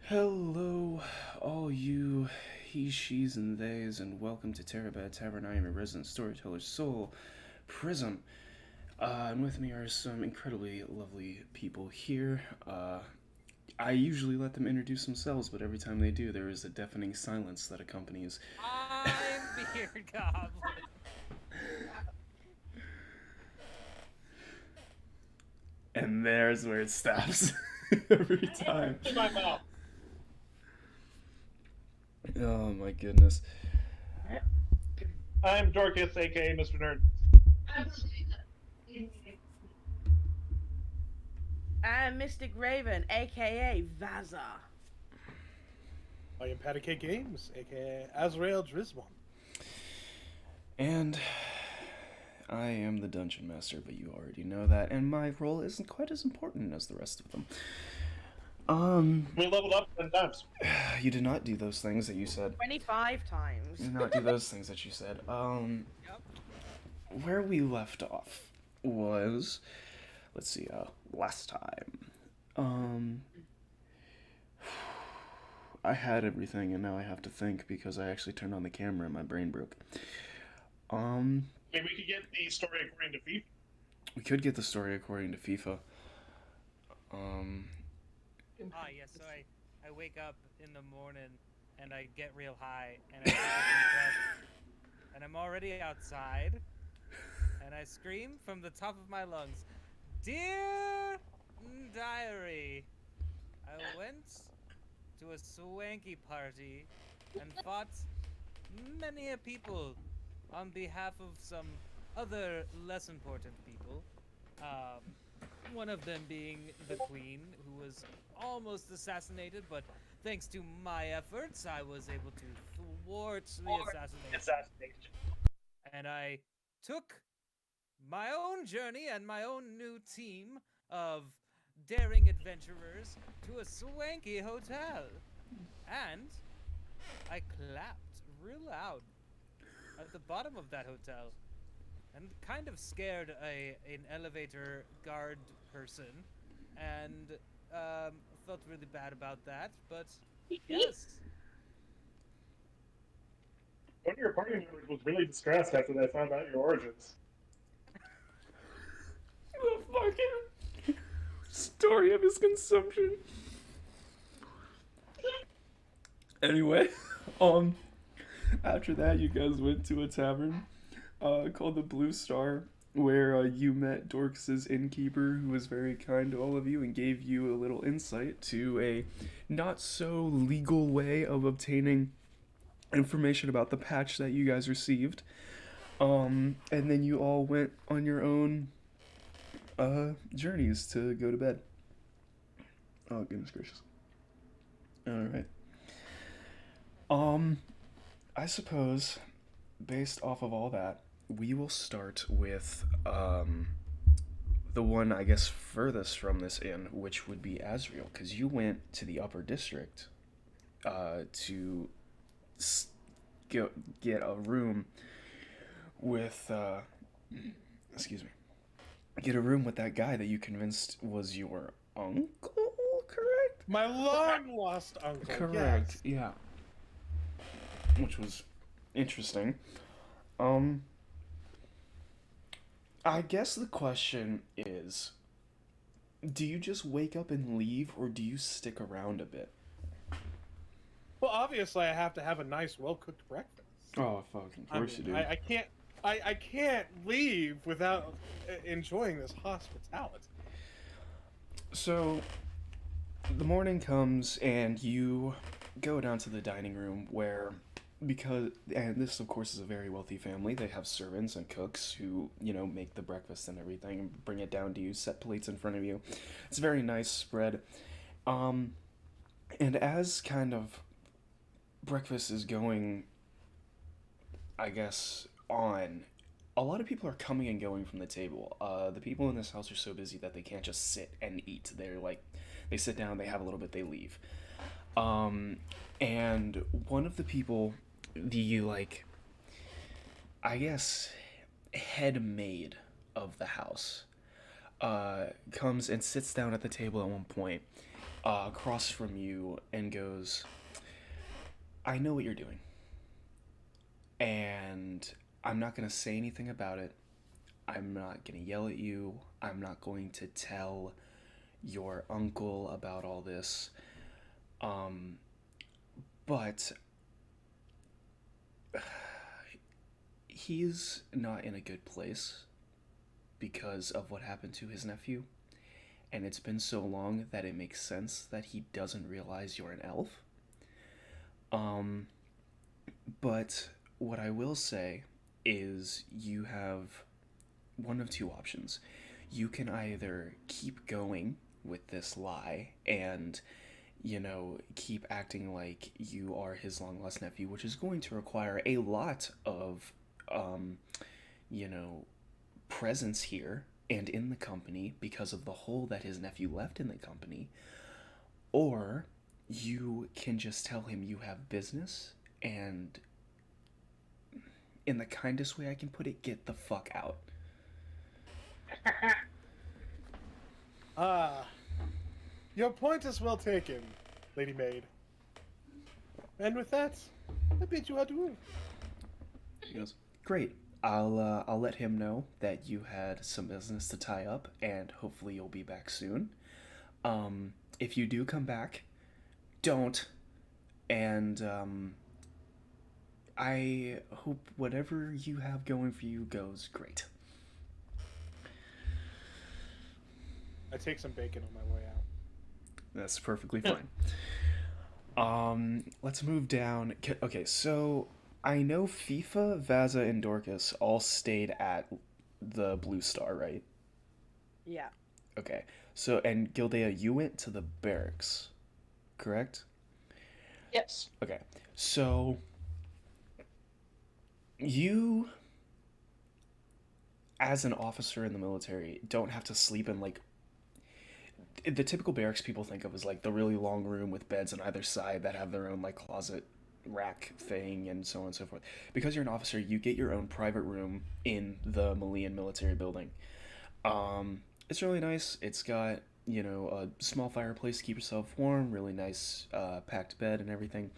Hello, all you he, she's, and theys, and welcome to Terribad Tavern. I am your resident storyteller, Soul Prism. And with me are some incredibly lovely people here. I usually let them introduce themselves, but every time they do, there is a deafening silence that accompanies. I'm Beard Goblin. And there's where it stops every time. In my mouth. Oh my goodness. I'm Dorcas, aka Mr. Nerd. I'm Mystic Raven, aka Vaza. I am Patty K Games, aka Azrael Drizmon. And I am the dungeon master, but you already know that, and my role isn't quite as important as the rest of them. We leveled up 10 times. You did not do those things that you said. 25 times. You did not do those things that you said. Yep. Where we left off was, let's see, last time. I had everything, and now I have to think because I actually turned on the camera and my brain broke. Maybe we could get the story according to FIFA. We could get the story according to FIFA. Yes, so I wake up in the morning and I get real high and I take a deep breath and I'm already outside and I scream from the top of my lungs, "Dear Diary, I went to a swanky party and fought many a people on behalf of some other less important people. One of them being the queen, who was almost assassinated, but thanks to my efforts, I was able to thwart the assassination. And I took my own journey and my own new team of daring adventurers to a swanky hotel. And I clapped real loud at the bottom of that hotel and kind of scared an elevator guard person, and felt really bad about that. But yes, One of your party members was really distressed after they found out your origins. The fucking story of his consumption. Anyway, after that, you guys went to a tavern, called the Blue Star, where you met Dorcas's innkeeper, who was very kind to all of you and gave you a little insight to a not so legal way of obtaining information about the patch that you guys received. And then you all went on your own journeys to go to bed. Oh, goodness gracious. Alright. I suppose, based off of all that, we will start with, the one, I guess, furthest from this inn, which would be Azrael, because you went to the upper district, to get a room with, excuse me, get a room with that guy that you convinced was your uncle, correct? My long lost uncle. Correct, Yes. yeah. Which was interesting. I guess the question is, do you just wake up and leave, or do you stick around a bit? Well, obviously, I have to have a nice, well-cooked breakfast. Oh, fucking I course mean, you do. I can't leave without enjoying this hospitality. So, the morning comes, and you go down to the dining room where, and this, of course, is a very wealthy family. They have servants and cooks who, make the breakfast and everything and bring it down to you, set plates in front of you. It's a very nice spread. And as kind of breakfast is going, I guess, on, a lot of people are coming and going from the table. The people in this house are so busy that they can't just sit and eat. They sit down, they have a little bit, they leave. And one of the people, I guess, head maid of the house, comes and sits down at the table at one point, across from you, and goes, I know what you're doing. And I'm not going to say anything about it. I'm not going to yell at you. I'm not going to tell your uncle about all this. But he's not in a good place because of what happened to his nephew. And it's been so long that it makes sense that he doesn't realize you're an elf. But what I will say is you have one of two options. You can either keep going with this lie and, keep acting like you are his long lost nephew, which is going to require a lot of, presence here and in the company because of the hole that his nephew left in the company. Or you can just tell him you have business and, in the kindest way I can put it, get the fuck out. Your point is well taken, Lady Maid. And with that, I bid you adieu. He goes, great. I'll let him know that you had some business to tie up, and hopefully you'll be back soon. If you do come back, don't. And I hope whatever you have going for you goes great. I take some bacon on my way out. That's perfectly fine. Let's move down. Okay, so I know FIFA, Vaza, and Dorcas all stayed at the Blue Star, right? Yeah. Okay, so, and Gildea, you went to the barracks, correct? Yes. Okay, so you, as an officer in the military, don't have to sleep in, like, the typical barracks people think of as, like, the really long room with beds on either side that have their own, like, closet rack thing and so on and so forth. Because you're an officer, you get your own private room in the Malian military building. It's really nice. It's got, a small fireplace to keep yourself warm, really nice packed bed and everything.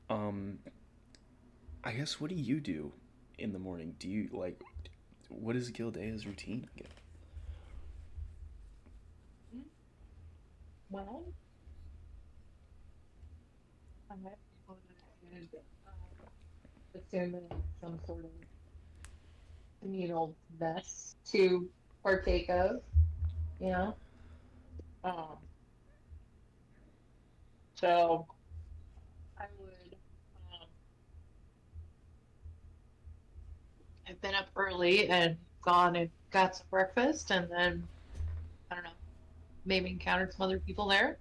I guess, what do you do in the morning? Do you, like, what is Gildea's routine again? Well, I might be assuming some sort of communal mess to partake of, you know? So I would have been up early and gone and got some breakfast, and then, I don't know, maybe encountered some other people there.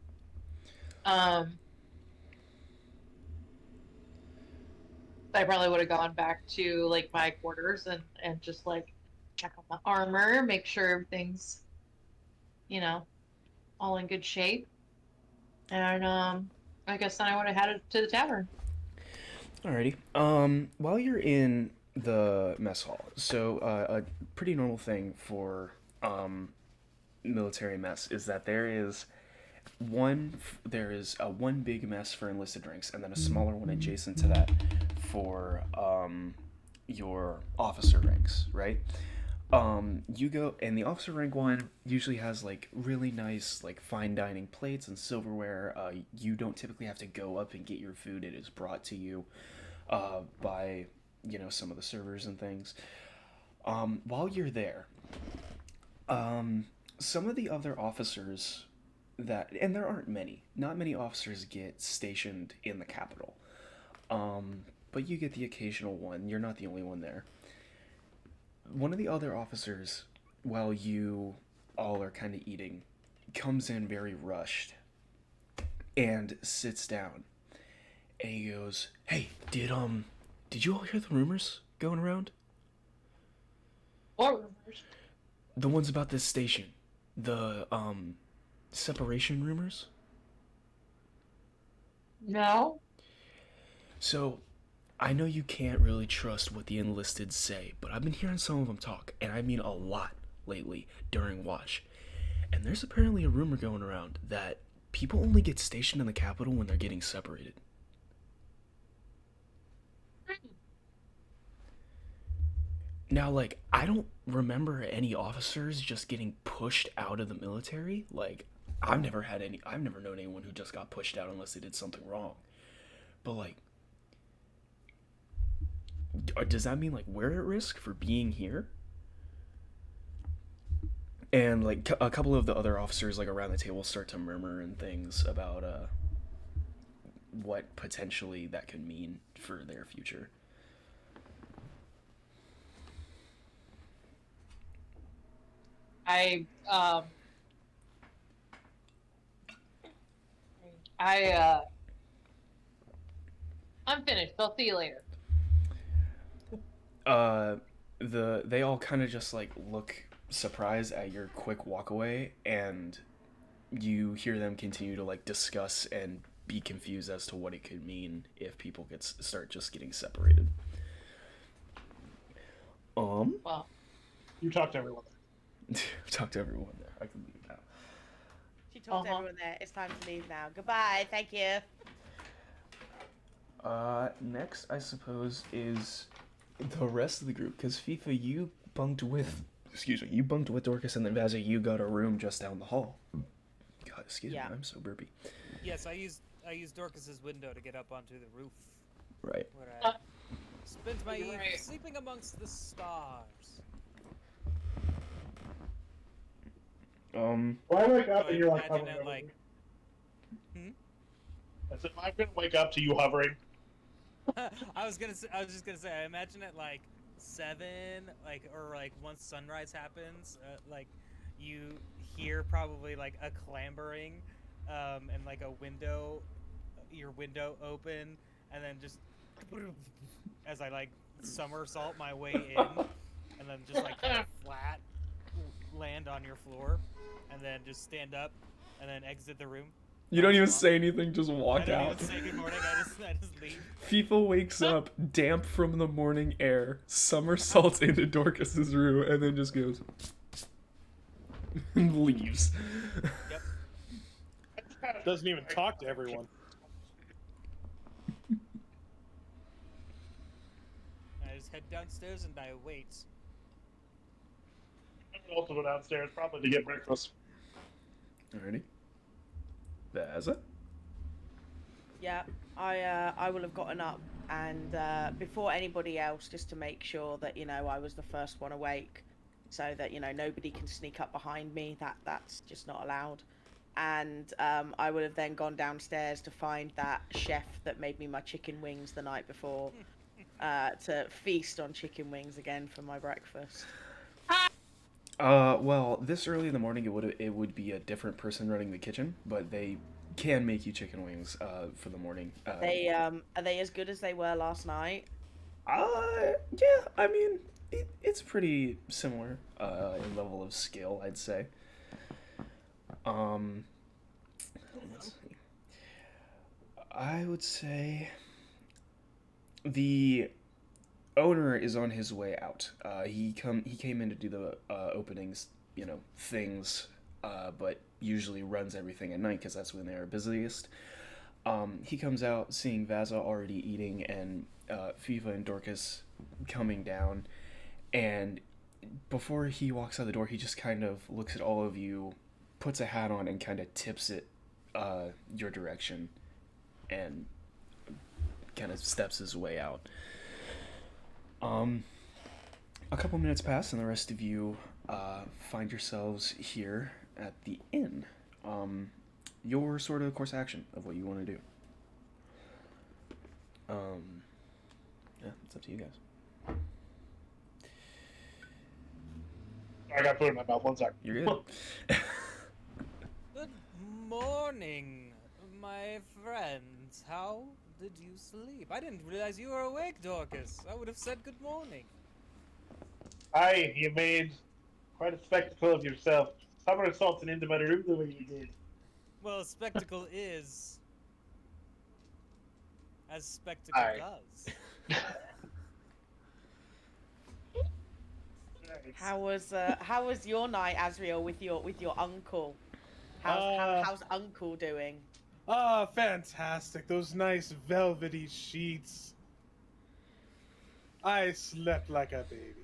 I probably would have gone back to like my quarters and just like check on my armor, make sure everything's, all in good shape. And I guess then I would have headed to the tavern. Alrighty. While you're in the mess hall, so a pretty normal thing for military mess is that there is one big mess for enlisted ranks, and then a smaller one adjacent to that for your officer ranks, right? You go, and the officer rank one usually has like really nice like fine dining plates and silverware. You don't typically have to go up and get your food; it is brought to you by some of the servers and things. While you're there, some of the other officers and there aren't many, not many officers get stationed in the capital. But you get the occasional one. You're not the only one there. One of the other officers, while you all are kind of eating, comes in very rushed and sits down. And he goes, "Hey, did you all hear the rumors going around? What rumors? The ones about this station. The separation rumors?" No. So, I know you can't really trust what the enlisted say, but I've been hearing some of them talk, and I mean a lot lately during watch. And there's apparently a rumor going around that people only get stationed in the capital when they're getting separated. Now, like, I don't remember any officers just getting pushed out of the military. Like, I've never known anyone who just got pushed out unless they did something wrong. But, like, does that mean, like, we're at risk for being here? And, like, a couple of the other officers, like, around the table start to murmur and things about, what potentially that could mean for their future. I'm finished. I'll see you later. They all kind of just, like, look surprised at your quick walk away, and you hear them continue to, like, discuss and be confused as to what it could mean if people start just getting separated. Well, You talk to everyone. Talk to everyone there. I can leave now. She told everyone there. It's time to leave now. Goodbye. Thank you. Next, I suppose, is the rest of the group, because FIFA, you bunked with Dorcas, and then Vaza, you got a room just down the hall. God, excuse me, I'm so burpy. Yes, I used Dorcas's window to get up onto the roof. Right. Where I spent my eve sleeping amongst the stars. Well, I wake up and you're like imagine hovering it over like- me. I said, I'm gonna wake up to you hovering. I was just gonna say, I imagine it like 7, like, or like once sunrise happens, like you hear probably like a clambering, and like your window open, and then just as I like somersault my way in, and then just like kind of flat land on your floor, and then just stand up, and then exit the room. You don't even say anything, just walk I don't out. even say good morning. I just leave. FIFA wakes up, damp from the morning air, somersaults into Dorcas's room, and then just goes and leaves. Yep. Doesn't even talk to everyone. I just head downstairs and I wait. I would also go downstairs, probably to get breakfast. Alrighty. Vaza? Yeah, I will have gotten up and before anybody else, just to make sure that I was the first one awake, so that nobody can sneak up behind me. That's just not allowed. And I would have then gone downstairs to find that chef that made me my chicken wings the night before, to feast on chicken wings again for my breakfast. Well, this early in the morning, it would be a different person running the kitchen, but they can make you chicken wings, for the morning. Are they as good as they were last night? Yeah, I mean, it's pretty similar, in level of skill, I'd say. Let's see. I would say the owner is on his way out. He came in to do the openings, things, but usually runs everything at night because that's when they are busiest. He comes out seeing Vaza already eating and FIFA and Dorcas coming down, and before he walks out the door, he just kind of looks at all of you, puts a hat on, and kind of tips it your direction, and kind of steps his way out. A couple minutes pass, and the rest of you find yourselves here at the inn. Your sort of course of action of what you want to do. Yeah, it's up to you guys. I got food in my mouth. 1 second. You're good. Good morning, my friends. How did you sleep? I didn't realize you were awake, Dorcas. I would have said good morning. Aye, you made quite a spectacle of yourself. Somersaulting into my room the way you did. Well, a spectacle is as spectacle Aye. does. How was your night, Azriel, with your uncle? How's Uncle doing? Ah, fantastic. Those nice velvety sheets. I slept like a baby.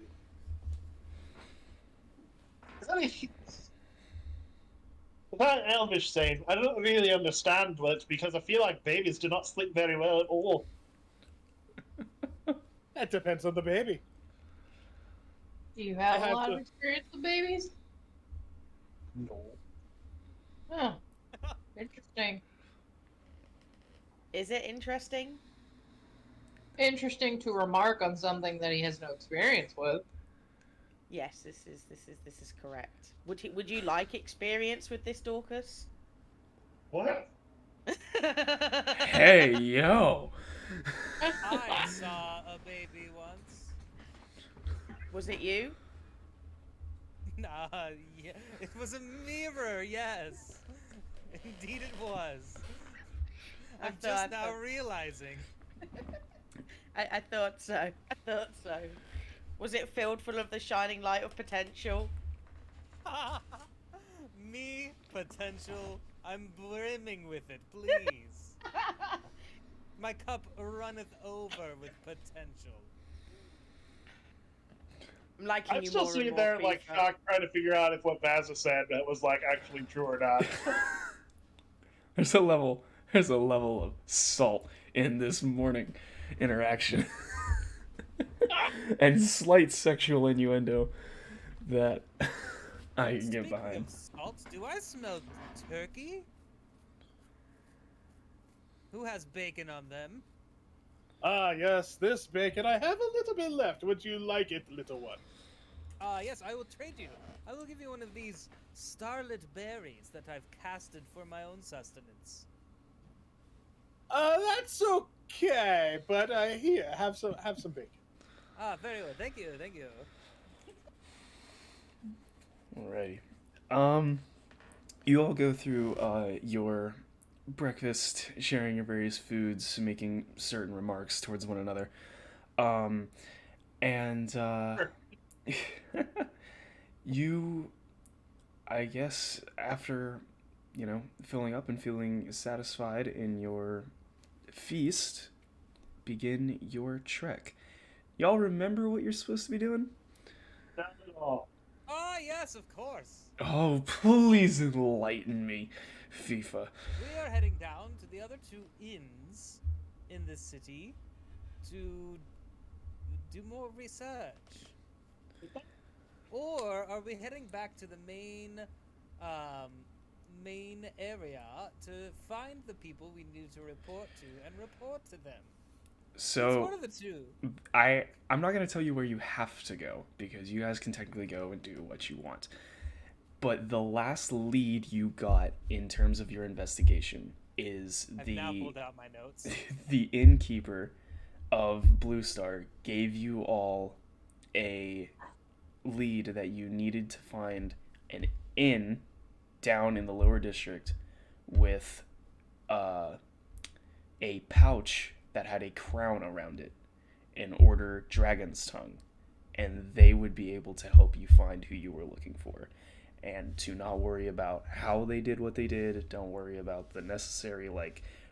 That Elvish saying, I don't really understand much because I feel like babies do not sleep very well at all. That depends on the baby. Do you have I a have lot to- of experience with babies? No. Huh. Interesting. Is it interesting? Interesting to remark on something that he has no experience with. Yes, this is correct. Would you like experience with this, Dorcas? What? Hey, yo. I saw a baby once. Was it you? Nah, yeah, it was a mirror, yes. Indeed it was. I'm just now realizing. I thought so. I thought so. Was it filled full of the shining light of potential? Me, potential, I'm brimming with it, please. My cup runneth over with potential. I'm liking I'm you still more and sitting more, there like FIFA. shocked, trying to figure out if what Bazza said that was like actually true or not. There's a level of salt in this morning interaction. And slight sexual innuendo that I can get Speaking behind. of salt, do I smell turkey? Who has bacon on them? Ah, yes, this bacon. I have a little bit left. Would you like it, little one? Yes, I will trade you. I will give you one of these starlit berries that I've casted for my own sustenance. That's okay. But here, have some bacon. Ah, very well. Thank you. Thank you. Alrighty. You all go through your breakfast, sharing your various foods, making certain remarks towards one another. And you, I guess, after, filling up and feeling satisfied in your feast, begin your trek. Y'all remember what you're supposed to be doing? Not at all. Ah, yes, of course. Oh, please enlighten me, FIFA. We are heading down to the other two inns in this city to do more research. Or are we heading back to the main area to find the people we need to report to and report to them? It's So one of the two. I'm not going to tell you where you have to go because you guys can technically go and do what you want. But the last lead you got in terms of your investigation is I've now pulled out my notes. the innkeeper of Blue Star gave you all a lead that you needed to find an inn down in the lower district with a pouch that had a crown around it and order Dragon's Tongue, and they would be able to help you find who you were looking for. And to not worry about how they did what they did, don't worry about the necessary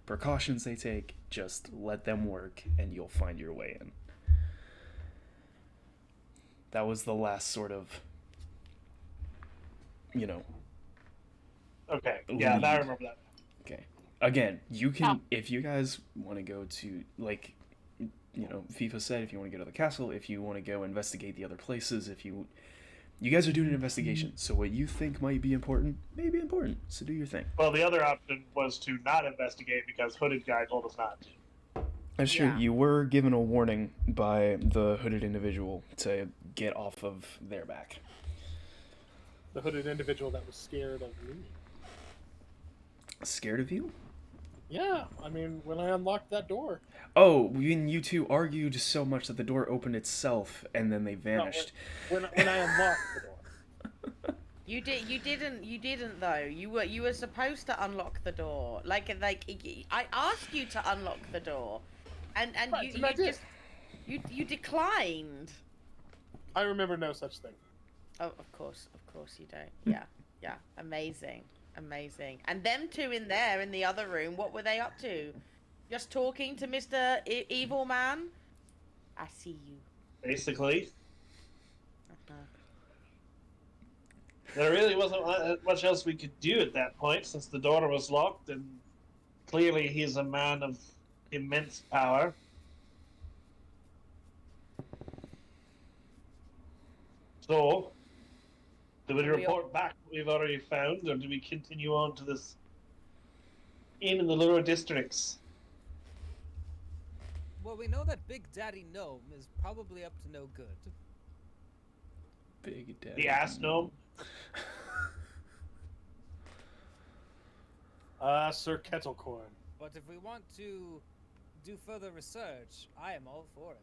precautions they take, just let them work and you'll find your way in. That was the last sort of, Okay, yeah, now I remember that. Okay. Again, you can, if you guys want to go to, FIFA said, if you want to go to the castle, if you want to go investigate the other places, you guys are doing an investigation, so what you think might be important may be important, so do your thing. Well, the other option was to not investigate because Hooded Guy told us not to. That's true. Yeah. You were given a warning by the hooded individual to get off of their back. The hooded individual that was scared of me. Scared of you? Yeah, I mean, when I unlocked that door. Oh, when you two argued so much that the door opened itself and then they vanished. When I unlocked the door. You didn't though. You were supposed to unlock the door. I asked you to unlock the door, and Right, and I did. you declined. I remember no such thing. Oh, of course you don't. Yeah, yeah, amazing, amazing. And them two in there in the other room, what were they up to? Just talking to Mr. Evil Man? I see you. Basically, Uh-huh. there really wasn't much else we could do at that point since the door was locked, and clearly he's a man of immense power. So, do we report back what we've already found, or do we continue on to this inn in the lower districts? Well, we know that Big Daddy Gnome is probably up to no good. Big Daddy. The ass gnome? Sir Kettlecorn. But if we want to do further research, I am all for it.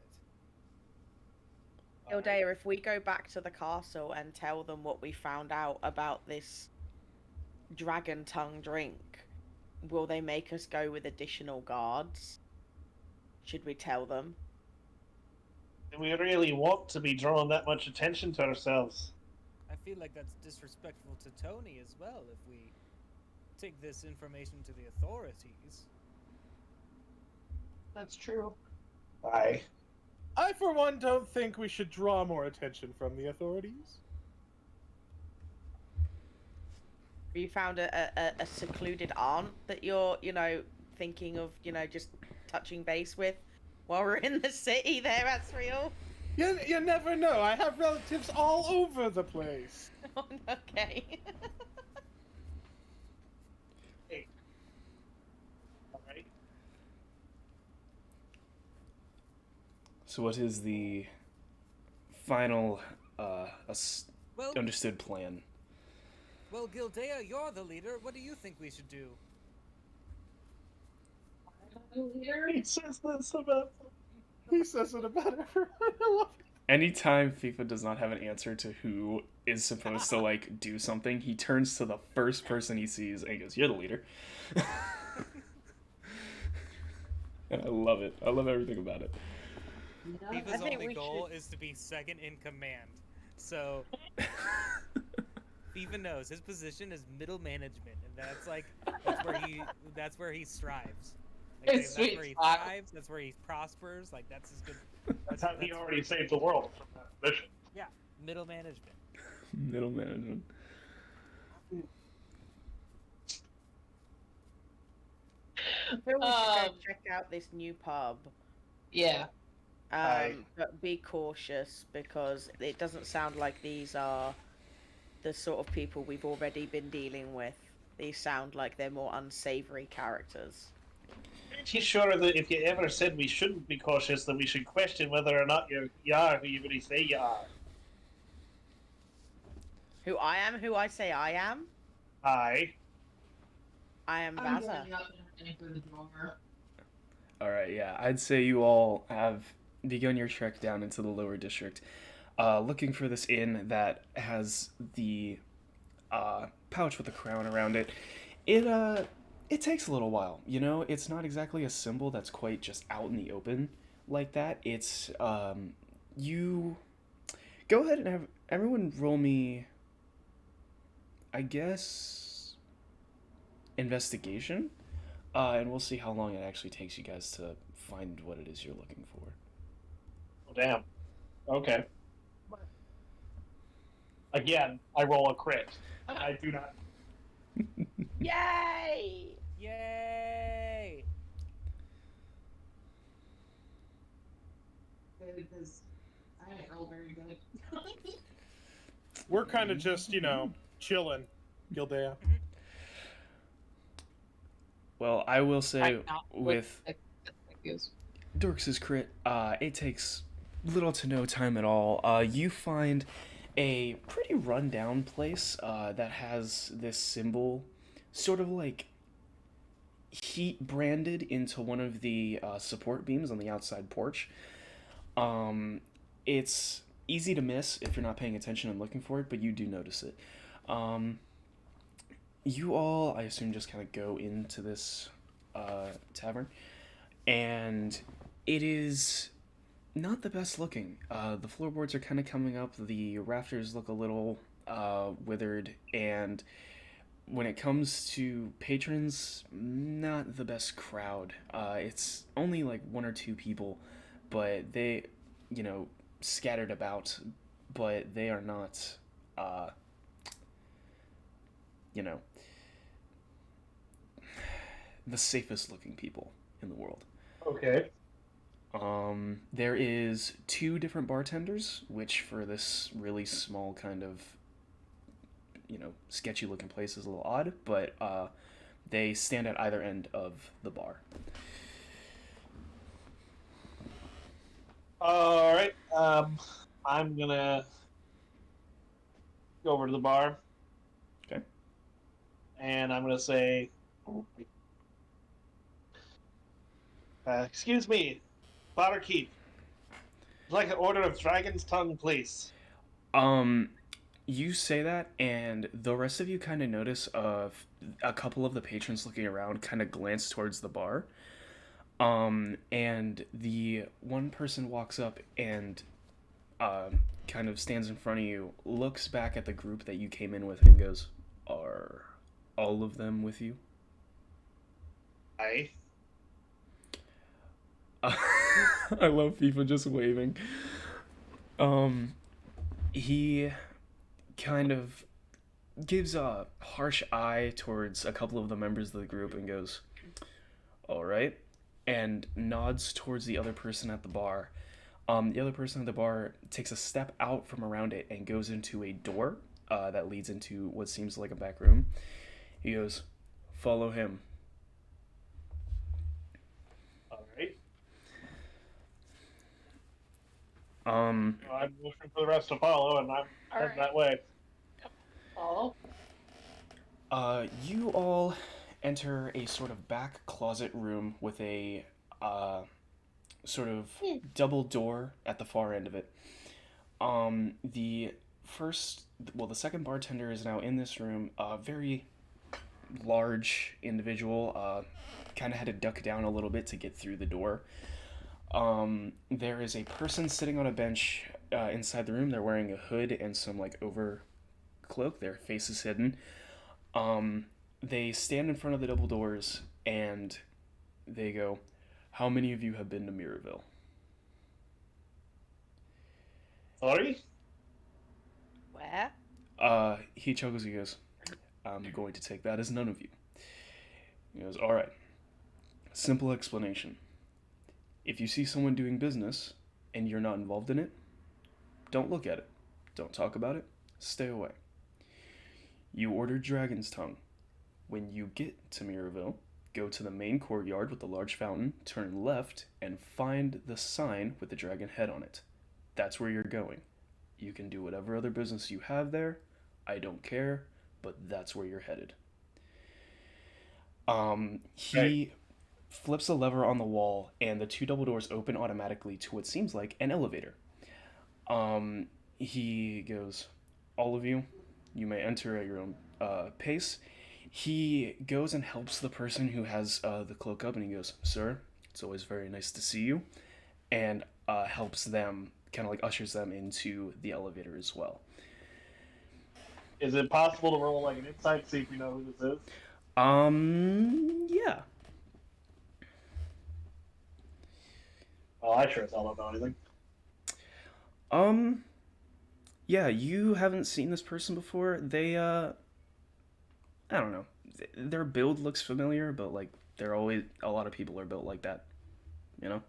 Ildea, if we go back to the castle and tell them what we found out about this dragon tongue drink, will they make us go with additional guards? Should we tell them? Do we really want to be drawing that much attention to ourselves? I feel like that's disrespectful to Tony as well if we take this information to the authorities. That's true. Aye. I, for one, don't think we should draw more attention from the authorities. You found a secluded aunt that you're, thinking of, just touching base with while we're in the city there, Asriel? You never know. I have relatives all over the place. Oh, okay. Hey. Alright. So what is the final understood plan? Well, Gildea, you're the leader. What do you think we should do? He says this about... He says it about everyone. I love it. Anytime FIFA does not have an answer to who is supposed to, like, do something, he turns to the first person he sees and he goes, "You're the leader." And I love it. I love everything about it. FIFA's only goal is to be second in command. So FIFA knows his position is middle management, and that's where he strives. Like, that's where he thrives. That's where he prospers. Like, that's his good. That's how he already saved the world from that mission. Yeah, middle management. Middle management. I feel we should go check out this new pub. Yeah. But be cautious because it doesn't sound like these are the sort of people we've already been dealing with. These sound like they're more unsavory characters. Pretty sure that if you ever said we shouldn't be cautious, that we should question whether or not you are who you really say you are. Who I am, who I say I am? Aye. I am I'm Vaza. going up and into the drawer. Alright, yeah. I'd say you all have begun your trek down into the lower district, looking for this inn that has the pouch with the crown around it. It takes a little while, it's not exactly a symbol that's quite just out in the open like that. It's, you go ahead and have everyone roll me, I guess, investigation, and we'll see how long it actually takes you guys to find what it is you're looking for. Oh, damn. Okay. Again, I roll a crit. I do not. Yay! Yay! Because I didn't roll very good. We're kind of just, chilling, Gildea. Well, I will say with Yes. Dorks' crit, it takes little to no time at all. You find a pretty rundown place that has this symbol sort of like heat branded into one of the support beams on the outside porch. It's easy to miss if you're not paying attention and looking for it, but you do notice it. You all, I assume, just kind of go into this tavern, and it is not the best looking. The floorboards are kind of coming up. The rafters look a little withered, and when it comes to patrons, not the best crowd. It's only like one or two people, but they, scattered about, but they are not, uh, you know, the safest looking people in the world. Okay. There is two different bartenders, which for this really small kind of, sketchy looking place is a little odd, but they stand at either end of the bar. All right. I'm gonna go over to the bar. Okay. And I'm gonna say, "Excuse me, barkeep. I'd like an order of dragon's tongue, please." You say that, and the rest of you kind of notice a couple of the patrons looking around kind of glance towards the bar. And the one person walks up and kind of stands in front of you, looks back at the group that you came in with, and goes, "Are all of them with you?" Aye. I love people just waving. He kind of gives a harsh eye towards a couple of the members of the group and goes, "All right," and nods towards the other person at the bar. The other person at the bar takes a step out from around it and goes into a door that leads into what seems like a back room. He goes, "Follow him." All right. Um, I'm looking for the rest to follow, and I'm heading right. that way. Follow. You all enter a sort of back closet room with a sort of double door at the far end of it. The second bartender is now in this room. A very large individual, kind of had to duck down a little bit to get through the door. There is a person sitting on a bench inside the room. They're wearing a hood and some like overcloak. Their face is hidden. They stand in front of the double doors and they go, "How many of you have been to Mirrorville?" Sorry? Where? He chuckles. He goes, "I'm going to take that as none of you." He goes, "All right. Simple explanation. If you see someone doing business and you're not involved in it, don't look at it. Don't talk about it. Stay away. You ordered Dragon's Tongue. When you get to Mirrorville, go to the main courtyard with the large fountain, turn left, and find the sign with the dragon head on it. That's where you're going. You can do whatever other business you have there. I don't care, but that's where you're headed." He flips a lever on the wall, and the two double doors open automatically to what seems like an elevator. He goes, "All of you, you may enter at your own pace." He goes and helps the person who has the cloak up, and he goes, "Sir, it's always very nice to see you," and helps them, kind of like ushers them into the elevator as well. Is it possible to roll like an insight, see if you know who this is? Yeah. Oh, I sure as hell don't know anything. Yeah, you haven't seen this person before. They, I don't know. Their build looks familiar, but, like, they're always, a lot of people are built like that, you know?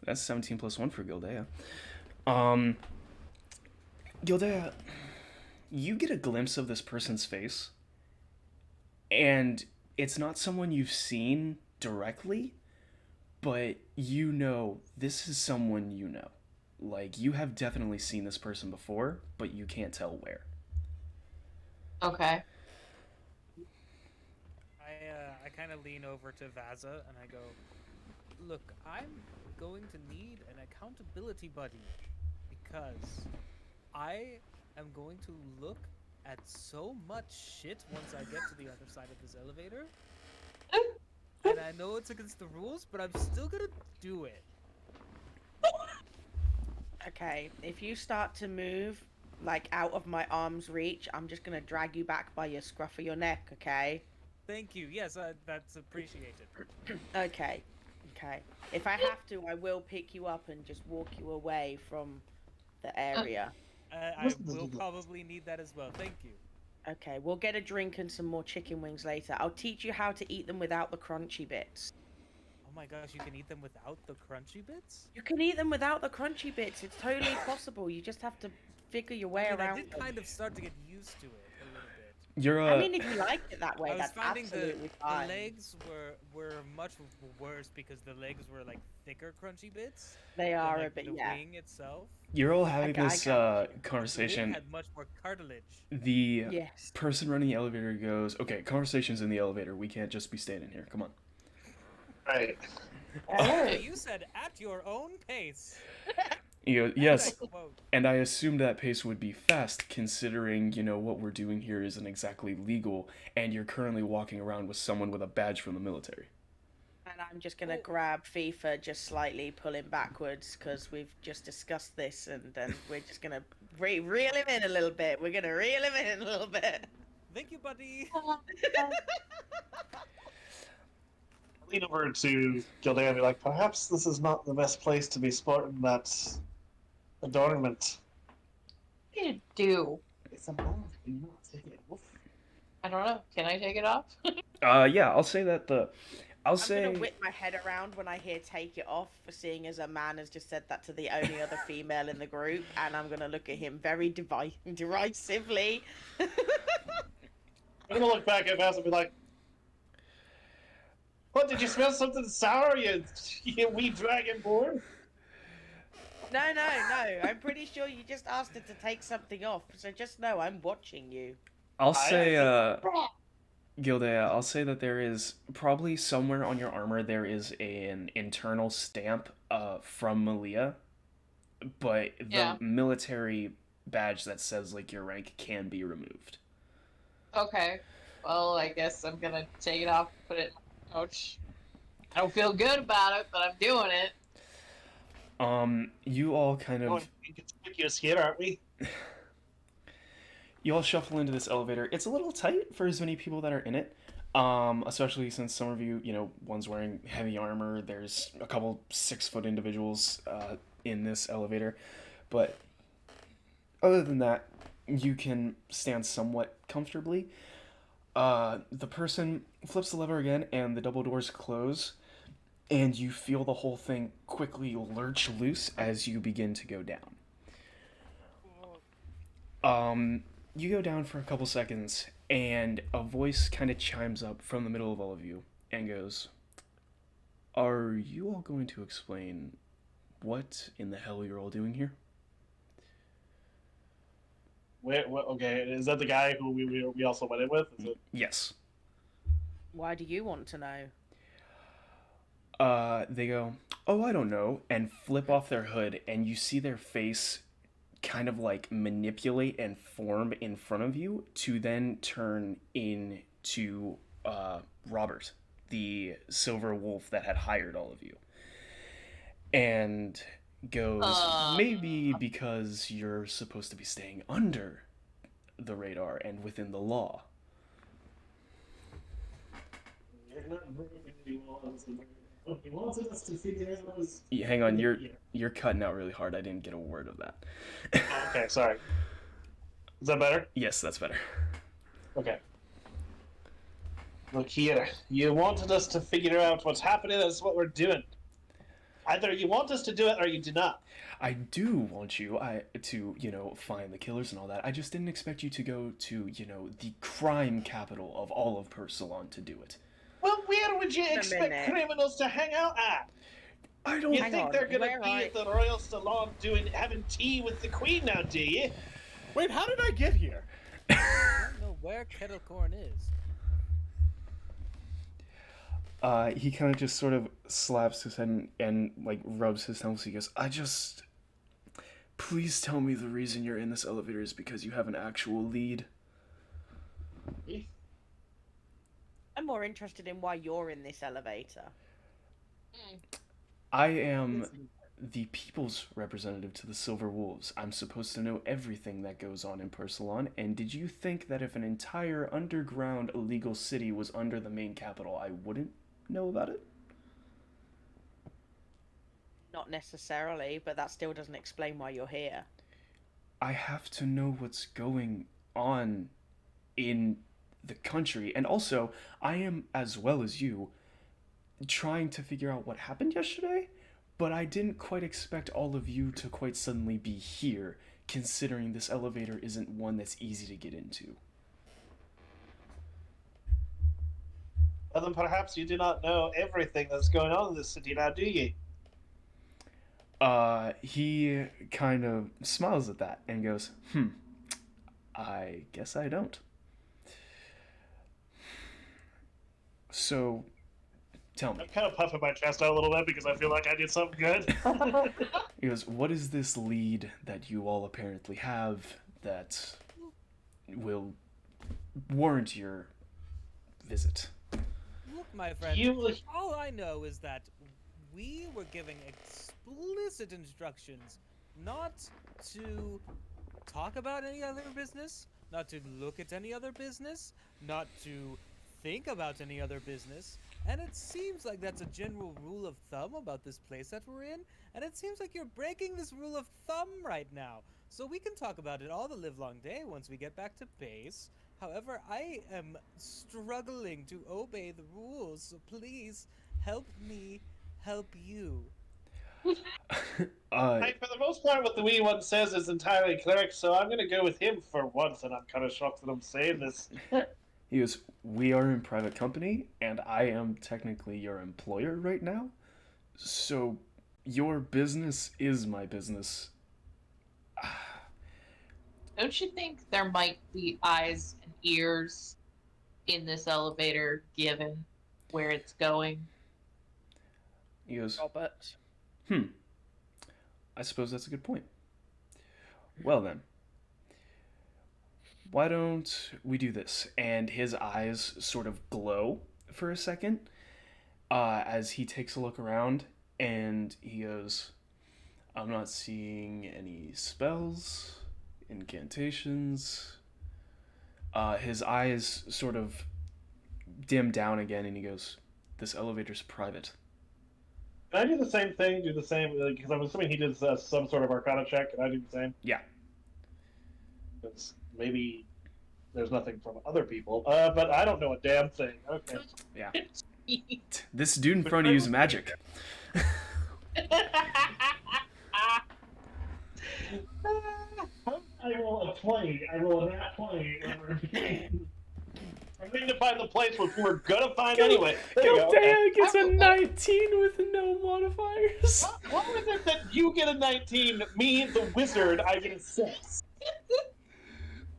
That's 17 plus 1 for Gildea. Gildea, you get a glimpse of this person's face, and it's not someone you've seen directly, but you know this is someone you know. Like, you have definitely seen this person before, but you can't tell where. Okay. I kind of lean over to Vaza and I go, "Look, I'm going to need an accountability buddy because I am going to look at so much shit once I get to the other side of this elevator. and I know it's against the rules, but I'm still gonna do it. Okay, if you start to move, like, out of my arm's reach, I'm just gonna drag you back by your scruff of your neck, okay? Thank you. Yes, that's appreciated. Okay, okay. If I have to, I will pick you up and just walk you away from the area. I will probably need that as well. Thank you. Okay, we'll get a drink and some more chicken wings later. I'll teach you how to eat them without the crunchy bits. Oh my gosh, you can eat them without the crunchy bits? You can eat them without the crunchy bits. It's totally possible. You just have to figure your way I around did them. kind of start to get used to it a little bit. You're I mean, if you like it that way, I was that's finding absolutely the fine. legs were much worse because the legs were like thicker crunchy bits. They than, are like, a bit, the yeah. wing itself. you're all having Okay, I this got you. The wing conversation. had much more cartilage. The Yes. person running the elevator goes, "Okay, conversation's in the elevator. We can't just be standing here. Come on." Right. Alright. You said at your own pace. You go, And "Yes." I quote, And I assumed that pace would be fast, considering, what we're doing here isn't exactly legal, and you're currently walking around with someone with a badge from the military. And I'm just gonna grab FIFA, just slightly pull him backwards because we've just discussed this, and then we're just gonna reel him in a little bit. We're gonna reel him in a little bit. Thank you, buddy. Lean over to Gildea and be like, perhaps this is not the best place to be sporting that adornment. What do you do? It's a ball. Do you not take it off? I don't know. Can I take it off? Yeah, I'll say that I'll I'm say, gonna whip my head around when I hear "take it off," for seeing as a man has just said that to the only other female in the group, and I'm gonna look at him very derisively. I'm gonna look back at Vass and be like, what, did you smell something sour, you wee dragonborn? No. I'm pretty sure you just asked her to take something off, so just know I'm watching you. I'll say, Gildea, I'll say that there is probably somewhere on your armor there is an internal stamp from Malia, but the Yeah. military badge that says like your rank can be removed. Okay. Well, I guess I'm gonna take it off, put it in my pouch. I don't feel good about it, but I'm doing it. You all kind Oh, of inconspicuous here, aren't we? you all shuffle into this elevator. It's a little tight for as many people that are in it. Especially since some of you, one's wearing heavy armor. There's a couple 6-foot individuals in this elevator, but other than that, you can stand somewhat comfortably. The person flips the lever again, and the double doors close, and you feel the whole thing quickly lurch loose as you begin to go down. You go down for a couple seconds, and a voice kind of chimes up from the middle of all of you and goes, "Are you all going to explain what in the hell you're all doing here?" Wait, okay, is that the guy who we also went in with? Is it? Yes. Why do you want to know? They go, "Oh, I don't know," and flip off their hood, and you see their face kind of like manipulate and form in front of you to then turn into Robert, the silver wolf that had hired all of you. And goes, "Maybe because you're supposed to be staying under the radar and within the law." He wanted us to figure out his... Hang on, you're cutting out really hard. I didn't get a word of that. Oh, okay, sorry. Is that better? Yes, that's better. Okay. Look here. You wanted us to figure out what's happening. That's what we're doing. Either you want us to do it or you do not. I do want you to find the killers and all that. I just didn't expect you to go to, the crime capital of all of Pursalon to do it. Well, where would you a expect minute. criminals to hang out at? I don't You Hang think on, they're gonna where be are at the Royal Salon having tea with the Queen now, do you? Wait, how did I get here? I don't know where Kettlecorn is. He kind of just sort of slaps his head and like rubs his temples. He goes, please tell me the reason you're in this elevator is because you have an actual lead. I'm more interested in why you're in this elevator. I am the people's representative to the Silver Wolves. I'm supposed to know everything that goes on in Pursalon, and did you think that if an entire underground illegal city was under the main capital, I wouldn't know about it? Not necessarily, but that still doesn't explain why you're here. I have to know what's going on in the country, and also, I am, as well as you, trying to figure out what happened yesterday, but I didn't quite expect all of you to quite suddenly be here, considering this elevator isn't one that's easy to get into. Well, then perhaps you do not know everything that's going on in this city now, do you? He kind of smiles at that and goes, I guess I don't. So, tell me. I'm kind of puffing my chest out a little bit because I feel like I did something good. He goes, what is this lead that you all apparently have that will warrant your visit? Look, my friend, You- all I know is that we were giving explicit instructions not to talk about any other business, not to look at any other business, not to think about any other business. And it seems like that's a general rule of thumb about this place that we're in, and it seems like you're breaking this rule of thumb right now. So we can talk about it all the livelong day once we get back to base. However, I am struggling to obey the rules, so please help me help you. Hey, for the most part, what the wee one says is entirely correct, so I'm going to go with him for once, and I'm kind of shocked that I'm saying this. He goes, we are in private company, and I am technically your employer right now. So, your business is my business. Don't you think there might be eyes and ears in this elevator given where it's going? He goes, Robert. I suppose that's a good point. Well then, why don't we do this? And his eyes sort of glow for a second as he takes a look around, and he goes, I'm not seeing any spells, incantations. His eyes sort of dim down again, and he goes, this elevator's private. Can I do the same thing? Do the same? Because I'm assuming he did some sort of Arcana check. Can I do the same? Yeah. Because maybe there's nothing from other people. But I don't know a damn thing. Okay. Yeah. This dude in front of you is magic. I roll a 20. I roll a nat 20. I'm going to find the place which we're going to find anyway. There you go. Gildea gets a 19 with no modifiers. What was it that you get a 19, me, the wizard, I get a 6?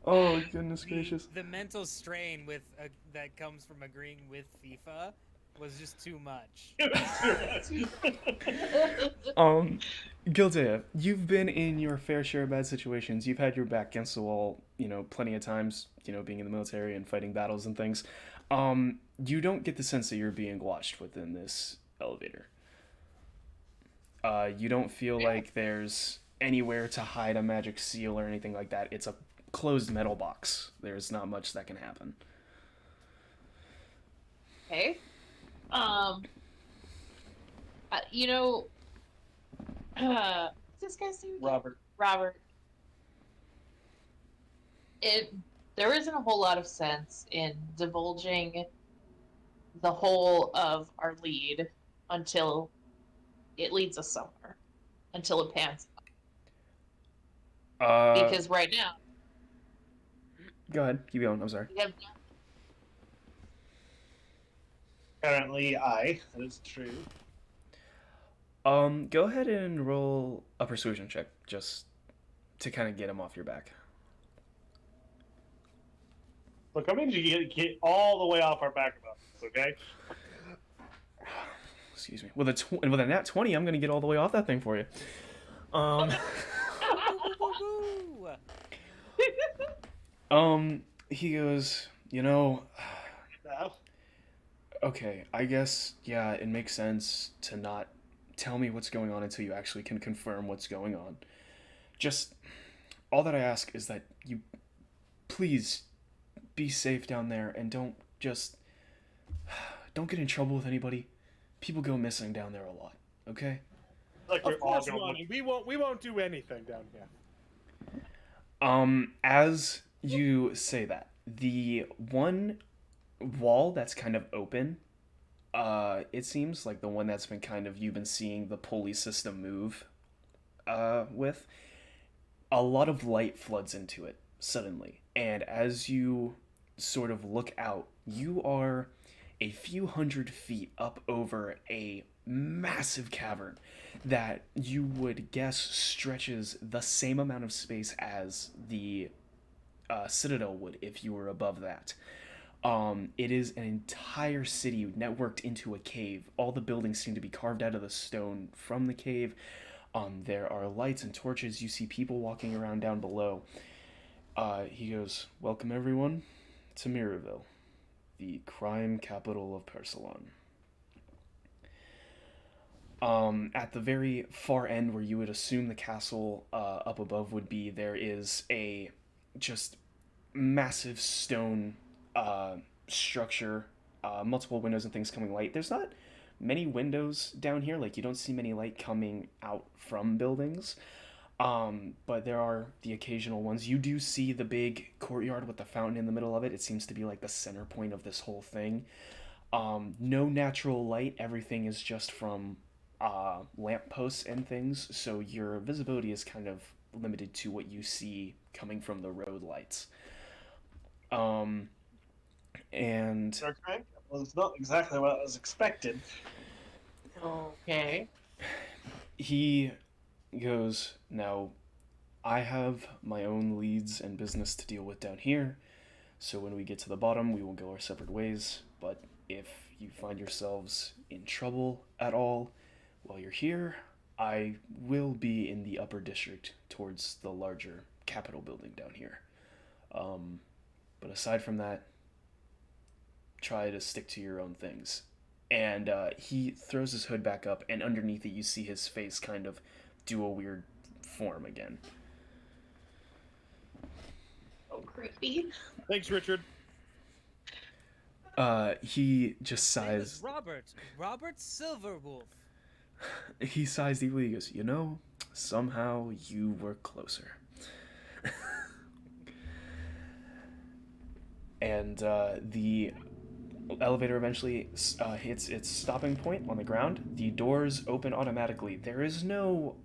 Oh, goodness gracious. The mental strain with that comes from agreeing with FIFA was just too much. Gildea, you've been in your fair share of bad situations. You've had your back against the wall, plenty of times, being in the military and fighting battles and things. You don't get the sense that you're being watched within this elevator. You don't feel like there's anywhere to hide a magic seal or anything like that. It's a closed metal box. There's not much that can happen. Okay. What's this guy's name? Robert. Robert. There isn't a whole lot of sense in divulging the whole of our lead until it leads us somewhere, until it pans out. Because right now, Go ahead. Keep going. I'm sorry. we have Apparently, that is true. Go ahead and roll a persuasion check, just to kind of get him off your back. Look, I mean you get all the way off our back about this, okay? Excuse me. With a nat 20, I'm gonna get all the way off that thing for you. Woo-hoo-hoo-hoo. He goes, No. Okay, I guess, yeah, it makes sense to not tell me what's going on until you actually can confirm what's going on. Just, all that I ask is that you please be safe down there and don't get in trouble with anybody. People go missing down there a lot, okay? Like Of we're all course, going. Ronnie. We won't do anything down here. As you say that, the one wall that's kind of open, it seems like the one that's been kind of you've been seeing the pulley system move, with a lot of light floods into it suddenly, and as you sort of look out, you are a few hundred feet up over a massive cavern that you would guess stretches the same amount of space as the citadel would if you were above that. It is an entire city networked into a cave. All the buildings seem to be carved out of the stone from the cave. There are lights and torches. You see people walking around down below. He goes, "Welcome everyone to Mirrorville, the crime capital of Persalon." At the very far end, where you would assume the castle up above would be, there is a just massive stone structure, multiple windows and things coming light. There's not many windows down here, like you don't see many light coming out from buildings. But there are the occasional ones. You do see the big courtyard with the fountain in the middle of it. It seems to be like the center point of this whole thing. No natural light. Everything is just from lampposts and things, so your visibility is kind of limited to what you see coming from the road lights. And Okay. Well, it's not exactly what I was expected. Okay. he goes, "Now, I have my own leads and business to deal with down here, so when we get to the bottom, we will go our separate ways. But if you find yourselves in trouble at all while you're here, I will be in the upper district towards the larger Capitol building down here. But aside from that, try to stick to your own things." And he throws his hood back up, and underneath it, you see his face kind of do a weird form again. Oh, creepy. Thanks, Richard. He just Name is sighs. Robert Silverwolf. He sighs deeply. He goes, somehow you were closer." And the elevator eventually hits its stopping point on the ground. The doors open automatically. There is no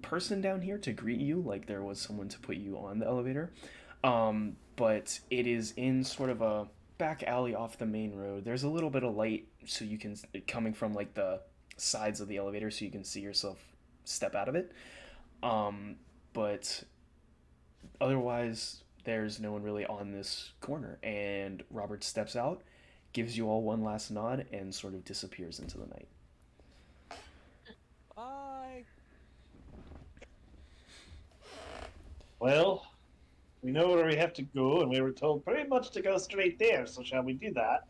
person down here to greet you like there was someone to put you on the elevator. But it is in sort of a back alley off the main road. There's a little bit of light, so you can coming from like the sides of the elevator, so you can see yourself step out of it. But otherwise, there's no one really on this corner. And Robert steps out, gives you all one last nod, and sort of disappears into the night. Bye. Well, we know where we have to go, and we were told pretty much to go straight there. So shall we do that?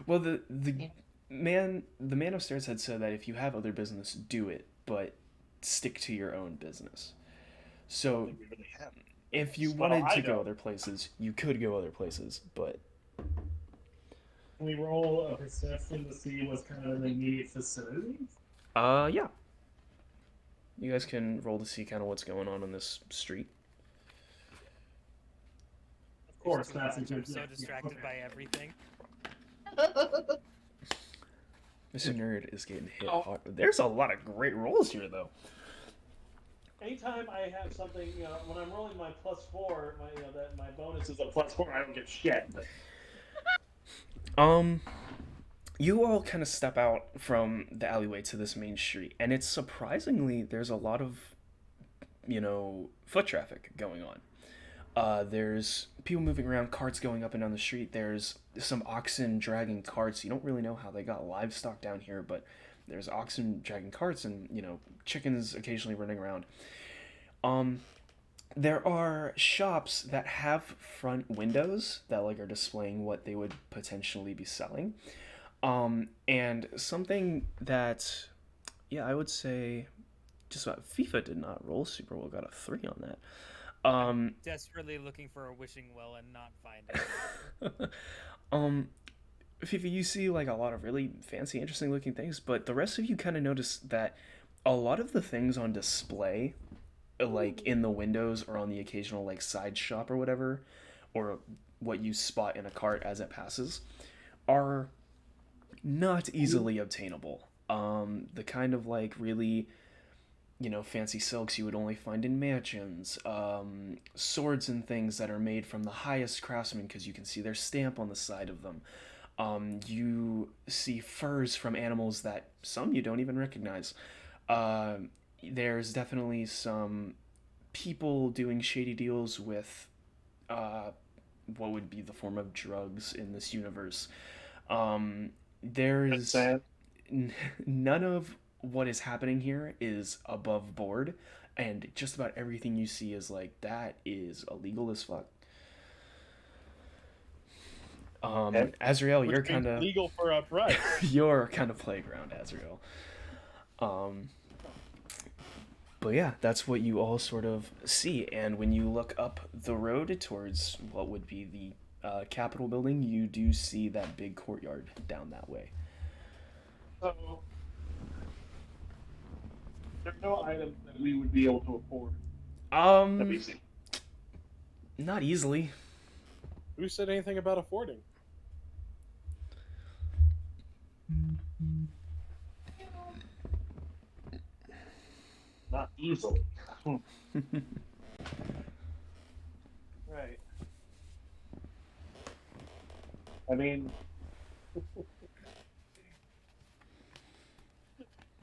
Well, the man upstairs had said that if you have other business, do it, but stick to your own business. So We really have. if you Well, wanted I to go know. other places, you could go other places, but Can we roll a perception to see what's kind of in the immediate vicinity? yeah. You guys can roll to see kind of what's going on this street. Of course, that's a I'm good. so distracted by everything. Mr. Nerd is getting hit Oh. hard. There's a lot of great rolls here, though. Anytime I have something, when I'm rolling my +4, my bonus is a +4. I don't get shit. But You all kind of step out from the alleyway to this main street, and it's surprisingly there's a lot of, foot traffic going on. There's people moving around, carts going up and down the street. There's some oxen dragging carts. You don't really know how they got livestock down here, but there's oxen dragging carts and, chickens occasionally running around. there are shops that have front windows that like are displaying what they would potentially be selling. And something that, yeah, I would say just about FIFA did not roll super well, got a 3 on that. Desperately looking for a wishing well and not finding it. um, FIFA, you see like a lot of really fancy, interesting looking things, but the rest of you kind of notice that a lot of the things on display, like in the windows or on the occasional like side shop or whatever, or what you spot in a cart as it passes, are not easily obtainable. The kind of like really, fancy silks you would only find in mansions, swords and things that are made from the highest craftsmen because you can see their stamp on the side of them. You see furs from animals that some you don't even recognize. There's definitely some people doing shady deals with what would be the form of drugs in this universe. That's There's sad. none of what is happening here is above board, and just about everything you see is like that is illegal as fuck. Okay. Azrael, Which you're means kind of legal for upright. your kind of playground, Azrael. But yeah, that's what you all sort of see, and when you look up the road towards what would be the Capitol building, you do see that big courtyard down that way. So there are no items that we would be able to afford that we see. Not easily. Who said anything about affording? Not easily. Right. I mean,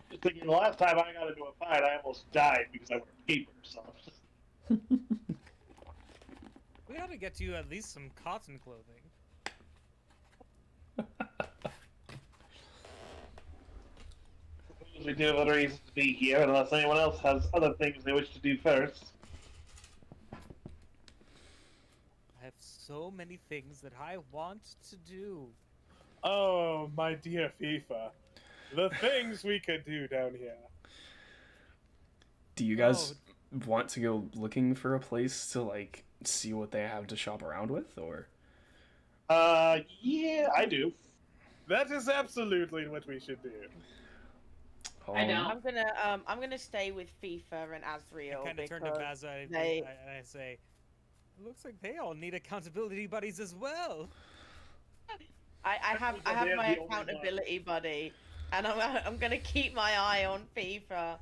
just thinking the last time I got into a fight, I almost died because I wear paper. So We ought to get you at least some cotton clothing. we do have other reasons to be here, unless anyone else has other things they wish to do first. I have so many things that I want to do. Oh, my dear FIFA. The things we could do down here. Do you guys want to go looking for a place to like see what they have to shop around with, or? Yeah, I do. That is absolutely what we should do. I know. I'm gonna stay with FIFA and Azriel I kind of turn to because Baza and they- I say, "It looks like they all need accountability buddies as well." I have They're my the only accountability buddy, and I'm gonna keep my eye on FIFA.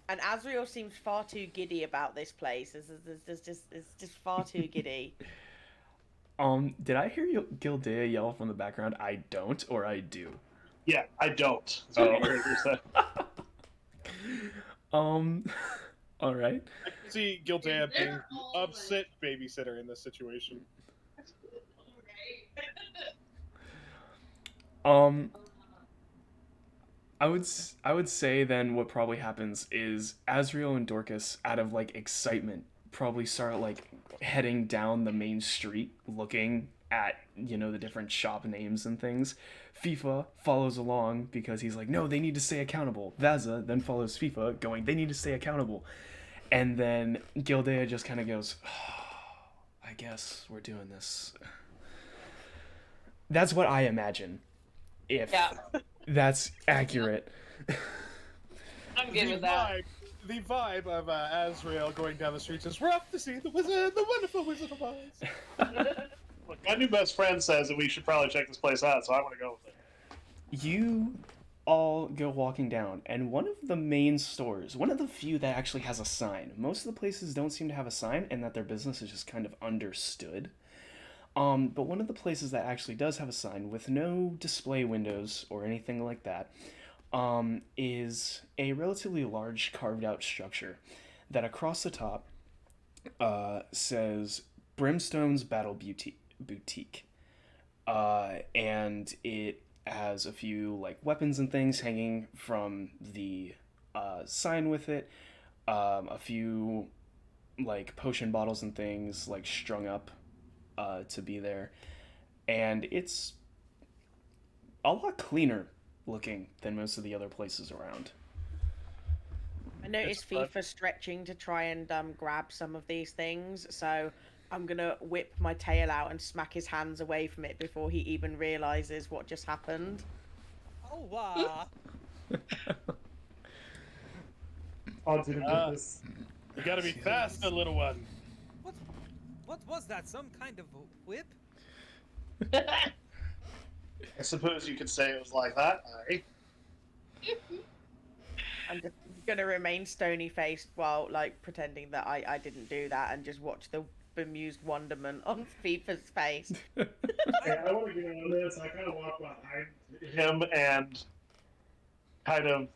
And Azriel seems far too giddy about this place. It's just far too giddy. Did I hear you, Gildea yell from the background? I don't, or I do. Yeah, I don't. That's Oh. what you heard her say. All right. I can see Gildea being upset babysitter in this situation. I would say then what probably happens is Azriel and Dorcas, out of like excitement, probably start like heading down the main street looking at the different shop names and things. FIFA follows along because he's like, no, they need to stay accountable. Vaza then follows FIFA going, they need to stay accountable. And then Gildea just kind of goes, oh, I guess we're doing this. That's what I imagine. If that's accurate. I'm good with that. The vibe of Azrael going down the street says, we're off to see the wizard, the wonderful Wizard of Oz. Look, my new best friend says that we should probably check this place out, so I'm gonna go with it. You all go walking down, and one of the main stores, one of the few that actually has a sign. Most of the places don't seem to have a sign, and that their business is just kind of understood. But one of the places that actually does have a sign with no display windows or anything like that, is a relatively large carved out structure that across the top says Brimstone's Battle Boutique. And it has a few like weapons and things hanging from the sign with it, a few like potion bottles and things like strung up to be there, and it's a lot cleaner looking than most of the other places around. I noticed fun. FIFA stretching to try and grab some of these things, so I'm gonna whip my tail out and smack his hands away from it before he even realizes what just happened. Oh, wow. On to the Ah. business. You gotta be faster, little one. What was that? Some kind of whip? I suppose you could say it was like that, eh? I'm just gonna remain stony faced while like pretending that I didn't do that and just watch the bemused wonderment on FIFA's face. Okay, I want to get on this. I kind of walk behind him and kind of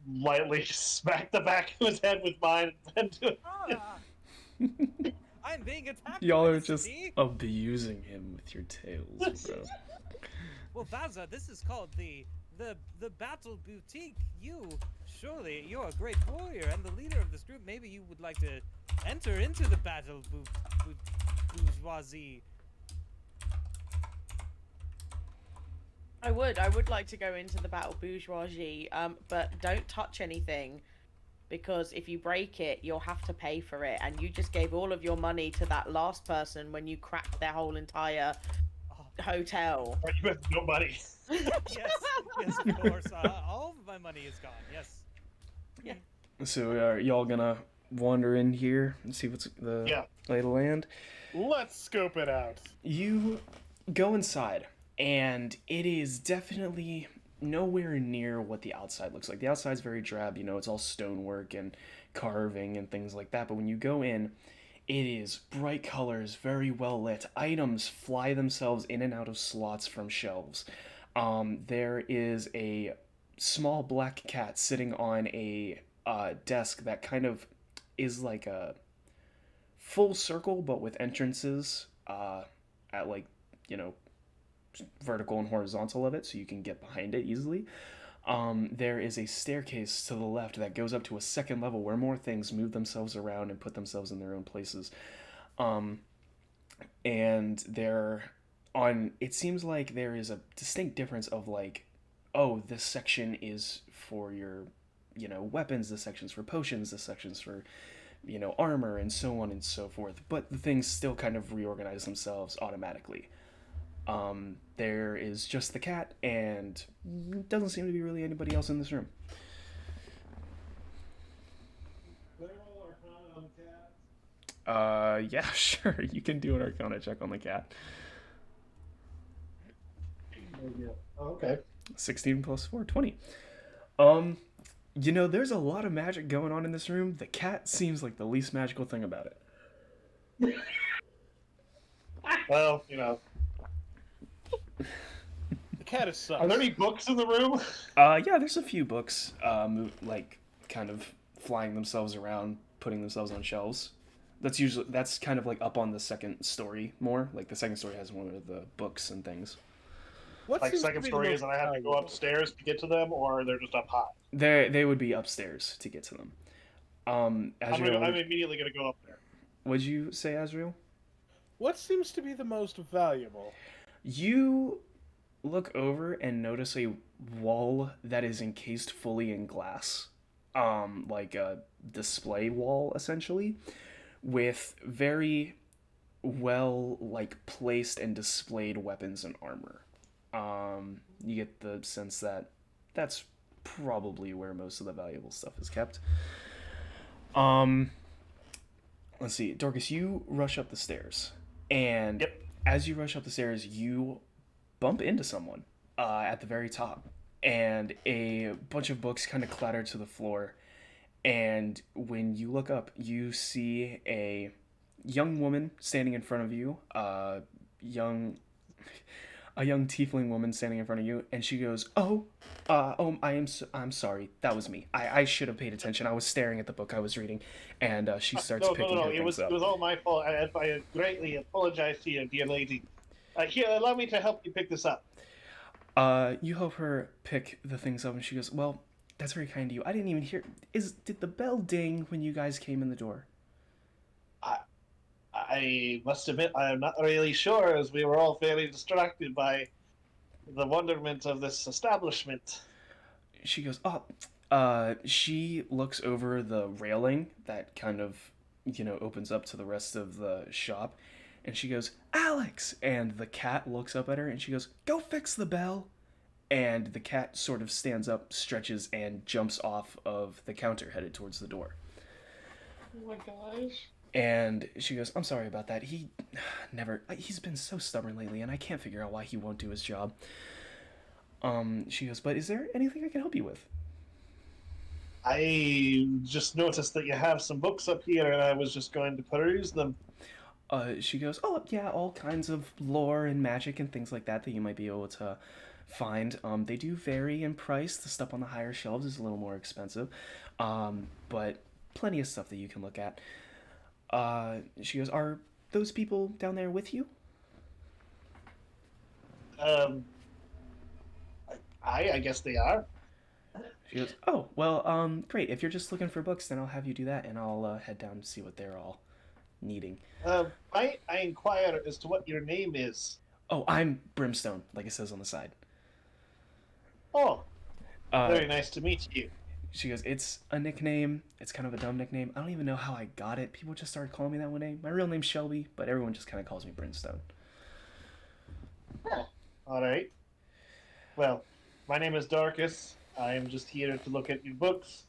lightly smack the back of his head with mine and do it. Ah, I'm being attacked. Y'all by are the just sea. abusing him with your tails, bro. Well, Valza, this is called the Battle Boutique. You're a great warrior and the leader of this group. Maybe you would like to enter into the Battle Bourgeoisie. I would like to go into the battle bourgeoisie, but don't touch anything, because if you break it, you'll have to pay for it, and you just gave all of your money to that last person when you cracked their whole entire hotel. Right, you have no money. Yes, of course. All of my money is gone. Yes. So are y'all gonna wander in here and see what's the lay of the land? Let's scope it out. You go inside, and it is definitely nowhere near what the outside looks like. The outside's very drab, it's all stonework and carving and things like that. But when you go in, it is bright colors, very well lit. Items fly themselves in and out of slots from shelves. There is a small black cat sitting on a desk that kind of is like a full circle, but with entrances at vertical and horizontal of it, so you can get behind it easily. There is a staircase to the left that goes up to a second level where more things move themselves around and put themselves in their own places. And it seems like there is a distinct difference of this section is for your, weapons, this section's for potions, this section's for, armor, and so on and so forth. But the things still kind of reorganize themselves automatically. There is just the cat, and doesn't seem to be really anybody else in this room. Yeah, sure. You can do an Arcana check on the cat. Oh, okay. 16 plus 4, 20. There's a lot of magic going on in this room. The cat seems like the least magical thing about it. Well, The cat is sus. Are there any books in the room? Yeah, there's a few books, kind of flying themselves around, putting themselves on shelves. That's kind of like up on the second story more. Like the second story has one of the books and things. What Like seems to second be the story most is that I have to go valuable? upstairs to get to them, or they're just up high. They would be upstairs to get to them. Azrael, I'm immediately going to go up there. what'd you say, Azrael? What seems to be the most valuable? You look over and notice a wall that is encased fully in glass. Like a display wall, essentially, with very well, placed and displayed weapons and armor. You get the sense that that's probably where most of the valuable stuff is kept. Let's see, Dorcas, you rush up the stairs, and Yep. as you rush up the stairs, you bump into someone at the very top, and a bunch of books kind of clatter to the floor. And when you look up, you see a young woman standing in front of you, a young tiefling woman standing in front of you, and she goes, I'm sorry, that was me. I should have paid attention. I was staring at the book I was reading, and she starts picking her It things was up. all my fault. I greatly apologize to you, dear lady. Here, allow me to help you pick this up. You help her pick the things up, and she goes, well, that's very kind of you. I didn't even hear. Did the bell ding when you guys came in the door? I must admit, I am not really sure, as we were all fairly distracted by the wonderment of this establishment. She goes, oh, she looks over the railing that kind of, opens up to the rest of the shop, and she goes, Alex! And the cat looks up at her, and she goes, go fix the bell. And the cat sort of stands up, stretches, and jumps off of the counter, headed towards the door. Oh my gosh. And she goes, I'm sorry about that. He's been so stubborn lately, and I can't figure out why he won't do his job. She goes, but is there anything I can help you with? I just noticed that you have some books up here, and I was just going to peruse them. She goes, oh, yeah, all kinds of lore and magic and things like that you might be able to find. They do vary in price. The stuff on the higher shelves is a little more expensive, but plenty of stuff that you can look at. She goes, are those people down there with you? I guess they are. She goes, oh, well, great. If you're just looking for books, then I'll have you do that, and I'll head down to see what they're all needing. I inquire as to what your name is. Oh, I'm Brimstone, like it says on the side. Oh, very nice to meet you. She goes, it's a nickname. It's kind of a dumb nickname. I don't even know how I got it. People just started calling me that one day. My real name's Shelby, but everyone just kind of calls me Brimstone. Oh, all right. Well, my name is Dorcas. I am just here to look at your books,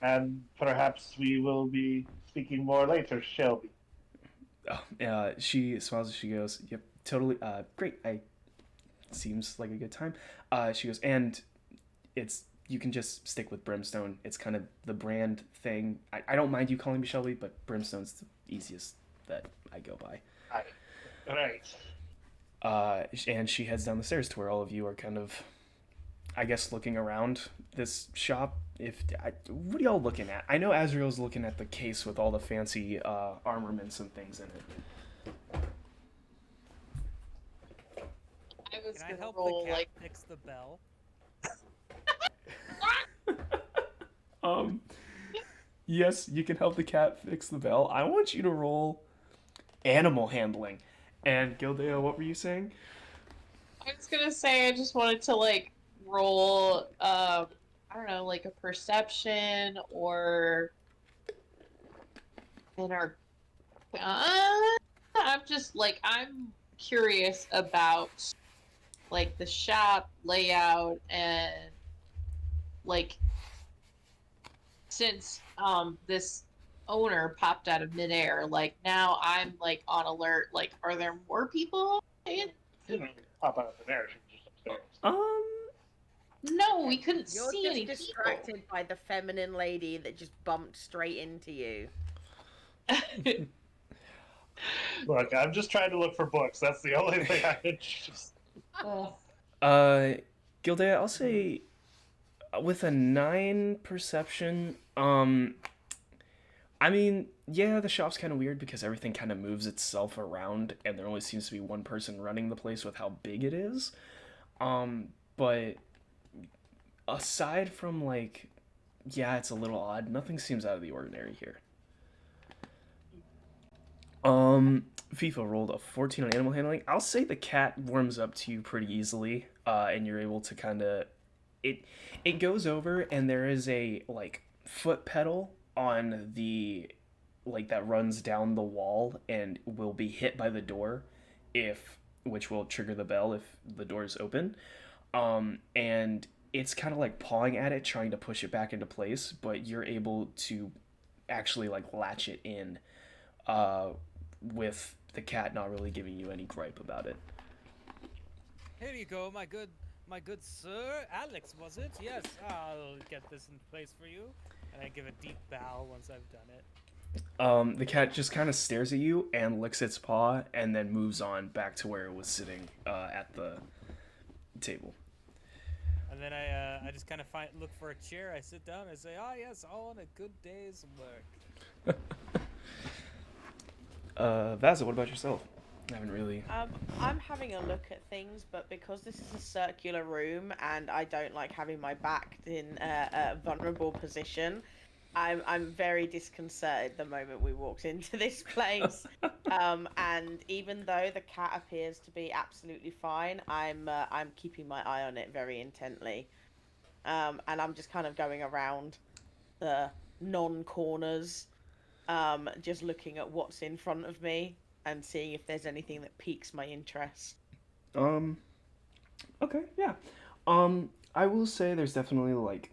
and perhaps we will be speaking more later, Shelby. Oh, she smiles as she goes, yep, totally, great. Seems like a good time. She goes, and you can just stick with Brimstone. It's kind of the brand thing. I don't mind you calling me Shelby, but Brimstone's the easiest that I go by. Right. And she heads down the stairs to where all of you are kind of, I guess, looking around this shop. What are y'all looking at? I know Azrael's looking at the case with all the fancy armaments and things in it. Can I help the cat fix the bell? Yes, you can help the cat fix the bell. I want you to roll animal handling. And Gildea, what were you saying? I was gonna say I just wanted to roll I don't know, like a perception or an arc. I'm just I'm curious about the shop layout and since this owner popped out of midair, now I'm on alert. Are there more people? Pop out of the air. She's just upstairs. No, we couldn't You're see just any distracted people. by the feminine lady that just bumped straight into you. Look, I'm just trying to look for books. That's the only thing I can just... Gildea, I'll say with a 9 perception, I mean, yeah, the shop's kind of weird because everything kind of moves itself around and there only seems to be one person running the place with how big it is. But aside from yeah, it's a little odd. Nothing seems out of the ordinary here. FIFA rolled a 14 on animal handling. I'll say the cat warms up to you pretty easily, and you're able to kind of... It goes over, and there is a, foot pedal on the... that runs down the wall and will be hit by the door which will trigger the bell if the door is open. And it's kind of pawing at it, trying to push it back into place, but you're able to actually latch it in, with the cat not really giving you any gripe about it. Here you go, my good sir. Alex, was it? Yes, I'll get this in place for you. And I give a deep bow once I've done it. The cat just kind of stares at you and licks its paw and then moves on back to where it was sitting at the table. And then I just kind of look for a chair. I sit down and say, yes, all in a good day's work. Vazza, what about yourself? I haven't really... I'm having a look at things, but because this is a circular room and I don't like having my back in a vulnerable position, I'm very disconcerted the moment we walked into this place. And even though the cat appears to be absolutely fine, I'm keeping my eye on it very intently. And I'm just kind of going around the non-corners, just looking at what's in front of me and seeing if there's anything that piques my interest. Um, okay, yeah. I will say there's definitely like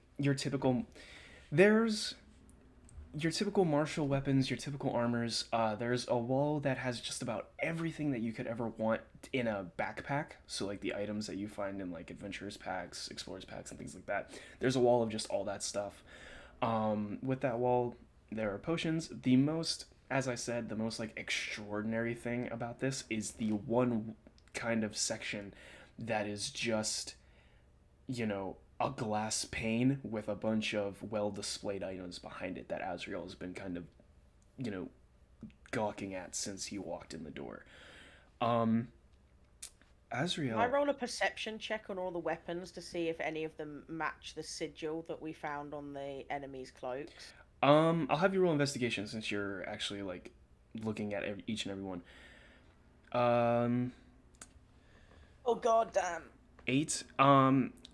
there's your typical martial weapons, your typical armors. There's a wall that has just about everything that you could ever want in a backpack. So like the items that you find in like adventurers packs, explorers packs, and things like that. There's a wall of just all that stuff. With that wall, there are potions. As I said, the most like extraordinary thing about this is the one kind of section that is just, a glass pane with a bunch of well displayed items behind it that Azrael has been kind of, you know, gawking at since he walked in the door. Um, Can I Azrael, roll a perception check on all the weapons to see if any of them match the sigil that we found on the enemy's cloaks? I'll have you roll investigation since you're actually like looking at each and every one. Um, Oh god damn. 8.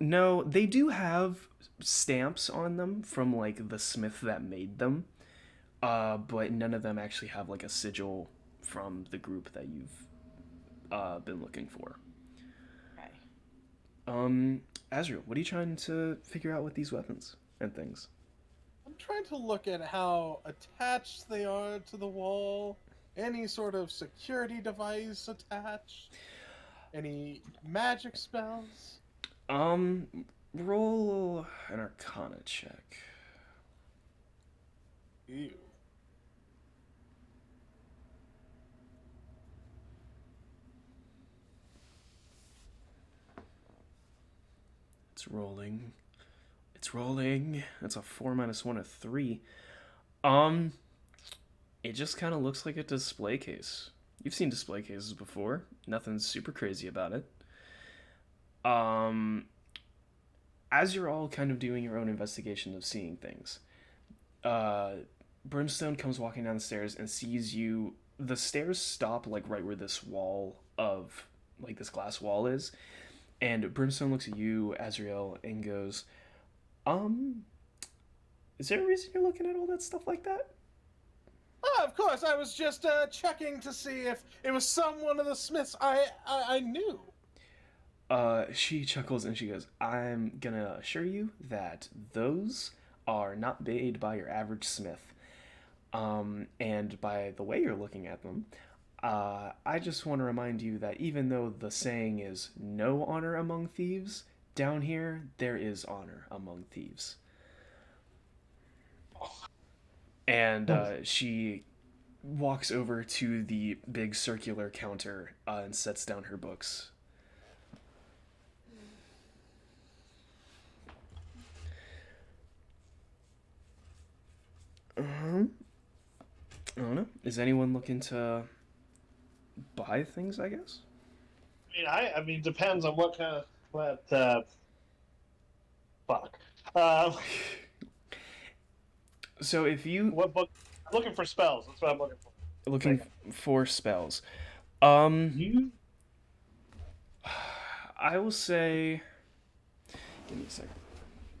No, they do have stamps on them from like the smith that made them. But none of them actually have like a sigil from the group that you've been looking for. Okay. Azrael, what are you trying to figure out with these weapons and things? I'm trying to look at how attached they are to the wall. Any sort of security device attached. Any magic spells. Roll an Arcana check. Ew. It's rolling. It's rolling. It's a 4 minus 1, a 3. Um, it just kind of looks like a display case. You've seen display cases before. Nothing super crazy about it. As you're all kind of doing your own investigation of seeing things, Brimstone comes walking down the stairs and sees you. The stairs stop like right where this wall of like this glass wall is, and Brimstone looks at you, Azrael, and goes, is there a reason you're looking at all that stuff like that? Ah, of course, I was just checking to see if it was someone of the Smiths I knew. She chuckles and she goes, I'm gonna assure you that those are not made by your average smith. And by the way you're looking at them, I just want to remind you that even though the saying is no honor among thieves, down here there is honor among thieves. And she walks over to the big circular counter and sets down her books. I don't know. Is anyone looking to buy things, I guess? I mean, depends on what kind of fuck. So if you What book? I'm looking for spells. That's what I'm looking for. looking for spells, You? I will say. Give me a second.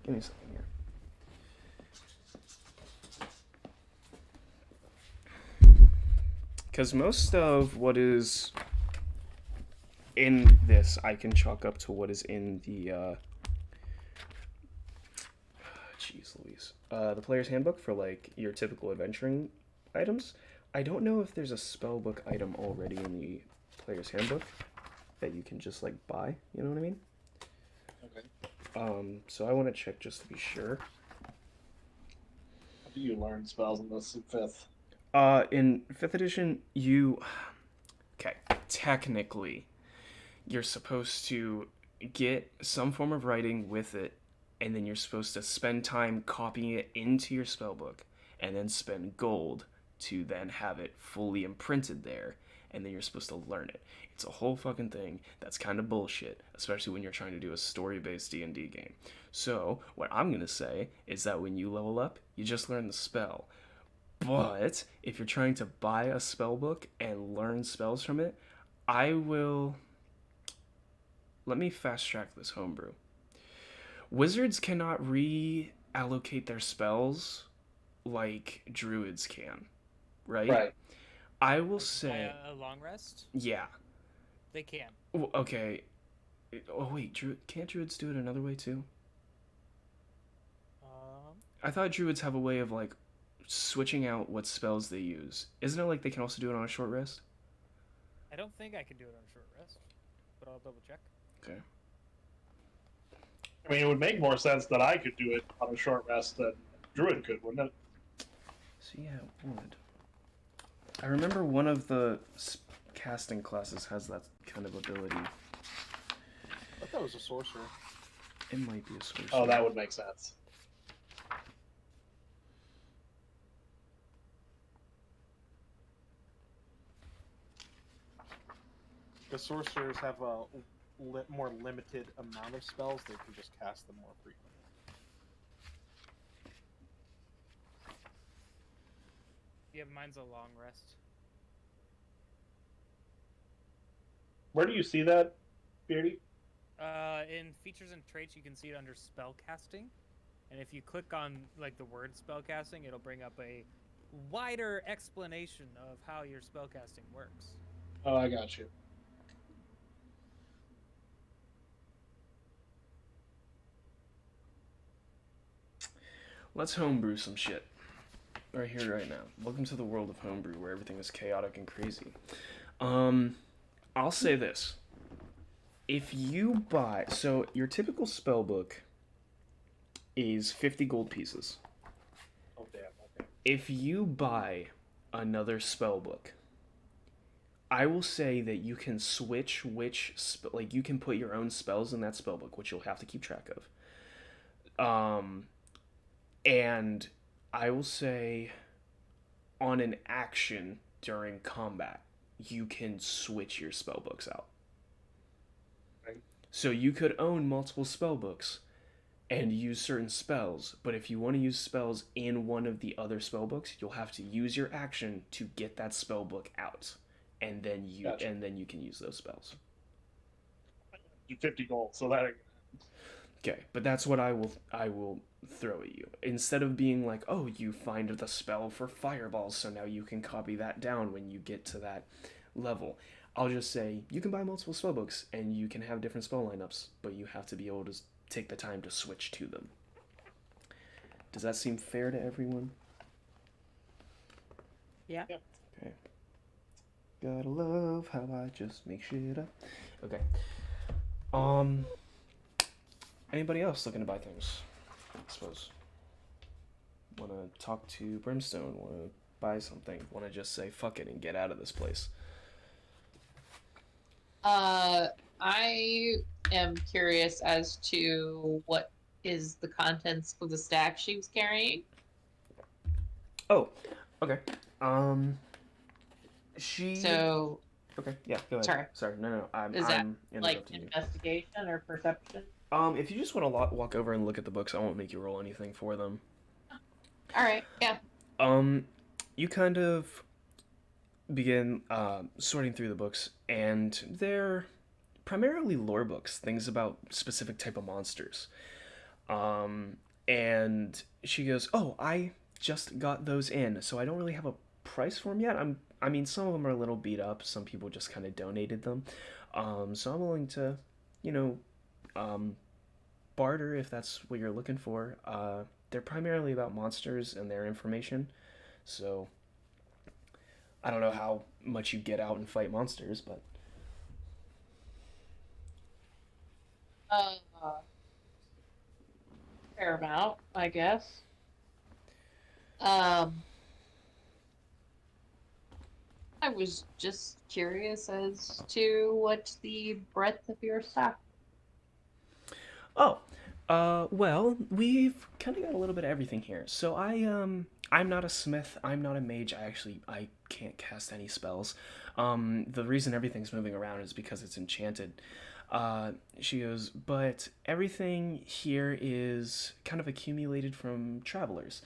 Give me a second here. Because most of what is in this, I can chalk up to what is in the. Jeez Louise. The player's handbook for like your typical adventuring items. I don't know if there's a spellbook item already in the player's handbook that you can just like buy. You know what I mean? Okay. So I want to check just to be sure. How do you learn spells in this in 5th? In 5th edition, you. Okay, technically, you're supposed to get some form of writing with it, and then you're supposed to spend time copying it into your spellbook, and then spend gold to then have it fully imprinted there, and then you're supposed to learn it. It's a whole fucking thing that's kind of bullshit, especially when you're trying to do a story-based D&D game. So, what I'm going to say is that when you level up, you just learn the spell. But, if you're trying to buy a spell book and learn spells from it, I will... Let me fast-track this homebrew. Wizards cannot reallocate their spells like druids can, right? Right. I will say... A long rest? Yeah. They can. Okay. Oh, wait, can't druids do it another way, too? I thought druids have a way of, like, switching out what spells they use. Isn't it like they can also do it on a short rest? I don't think I can do it on a short rest, but I'll double check. Okay. I mean, it would make more sense that I could do it on a short rest than Druid could, wouldn't it? So yeah, it would. I remember one of the casting classes has that kind of ability. I thought that was a sorcerer. It might be a sorcerer. Oh, that would make sense. The sorcerers have a more limited amount of spells. They can just cast them more frequently. Yeah, mine's a long rest. Where do you see that, Beardy? In features and traits, you can see it under spell casting, and if you click on like the word spell casting, it'll bring up a wider explanation of how your spell casting works. Oh, I got you. Let's homebrew some shit. Right here, right now. Welcome to the world of homebrew, where everything is chaotic and crazy. I'll say this. If you buy... So, your typical spell book is 50 gold pieces. Oh, damn. Okay. If you buy another spell book, I will say that you can switch which... like, you can put your own spells in that spell book, which you'll have to keep track of. And I will say on an action during combat, you can switch your spellbooks out. Right. So you could own multiple spellbooks and use certain spells, but if you want to use spells in one of the other spellbooks, you'll have to use your action to get that spellbook out, and then you Gotcha. and then you can use those spells. Do 50 gold, so that... Okay, but that's what I will throw at you. Instead of being like, oh, you find the spell for fireballs, so now you can copy that down when you get to that level. I'll just say, you can buy multiple spellbooks, and you can have different spell lineups, but you have to be able to take the time to switch to them. Does that seem fair to everyone? Yeah. Yep. Okay. Gotta love how I just make shit up. Okay. Anybody else looking to buy things? I suppose. Want to talk to Brimstone? Want to buy something? Want to just say fuck it and get out of this place? I am curious as to what is the contents of the stack she was carrying. Oh, okay. She. So, Okay, yeah, go ahead. Sorry, no. Is that, I'm like, interrupting you. investigation or perception? If you just want to walk over and look at the books, I won't make you roll anything for them. Alright, yeah. You kind of begin sorting through the books, and they're primarily lore books, things about specific type of monsters. And she goes, oh, I just got those in, so I don't really have a price for them yet. I mean, some of them are a little beat up. Some people just kind of donated them. So I'm willing to, barter if that's what you're looking for. They're primarily about monsters and their information. So I don't know how much you get out and fight monsters, but Fair amount, I guess. I was just curious as to what the breadth of your stock. oh, Well, we've kind of got a little bit of everything here. So I'm not a smith. I'm not a mage. I can't cast any spells. The reason everything's moving around is because it's enchanted. She goes, but everything here is kind of accumulated from travelers.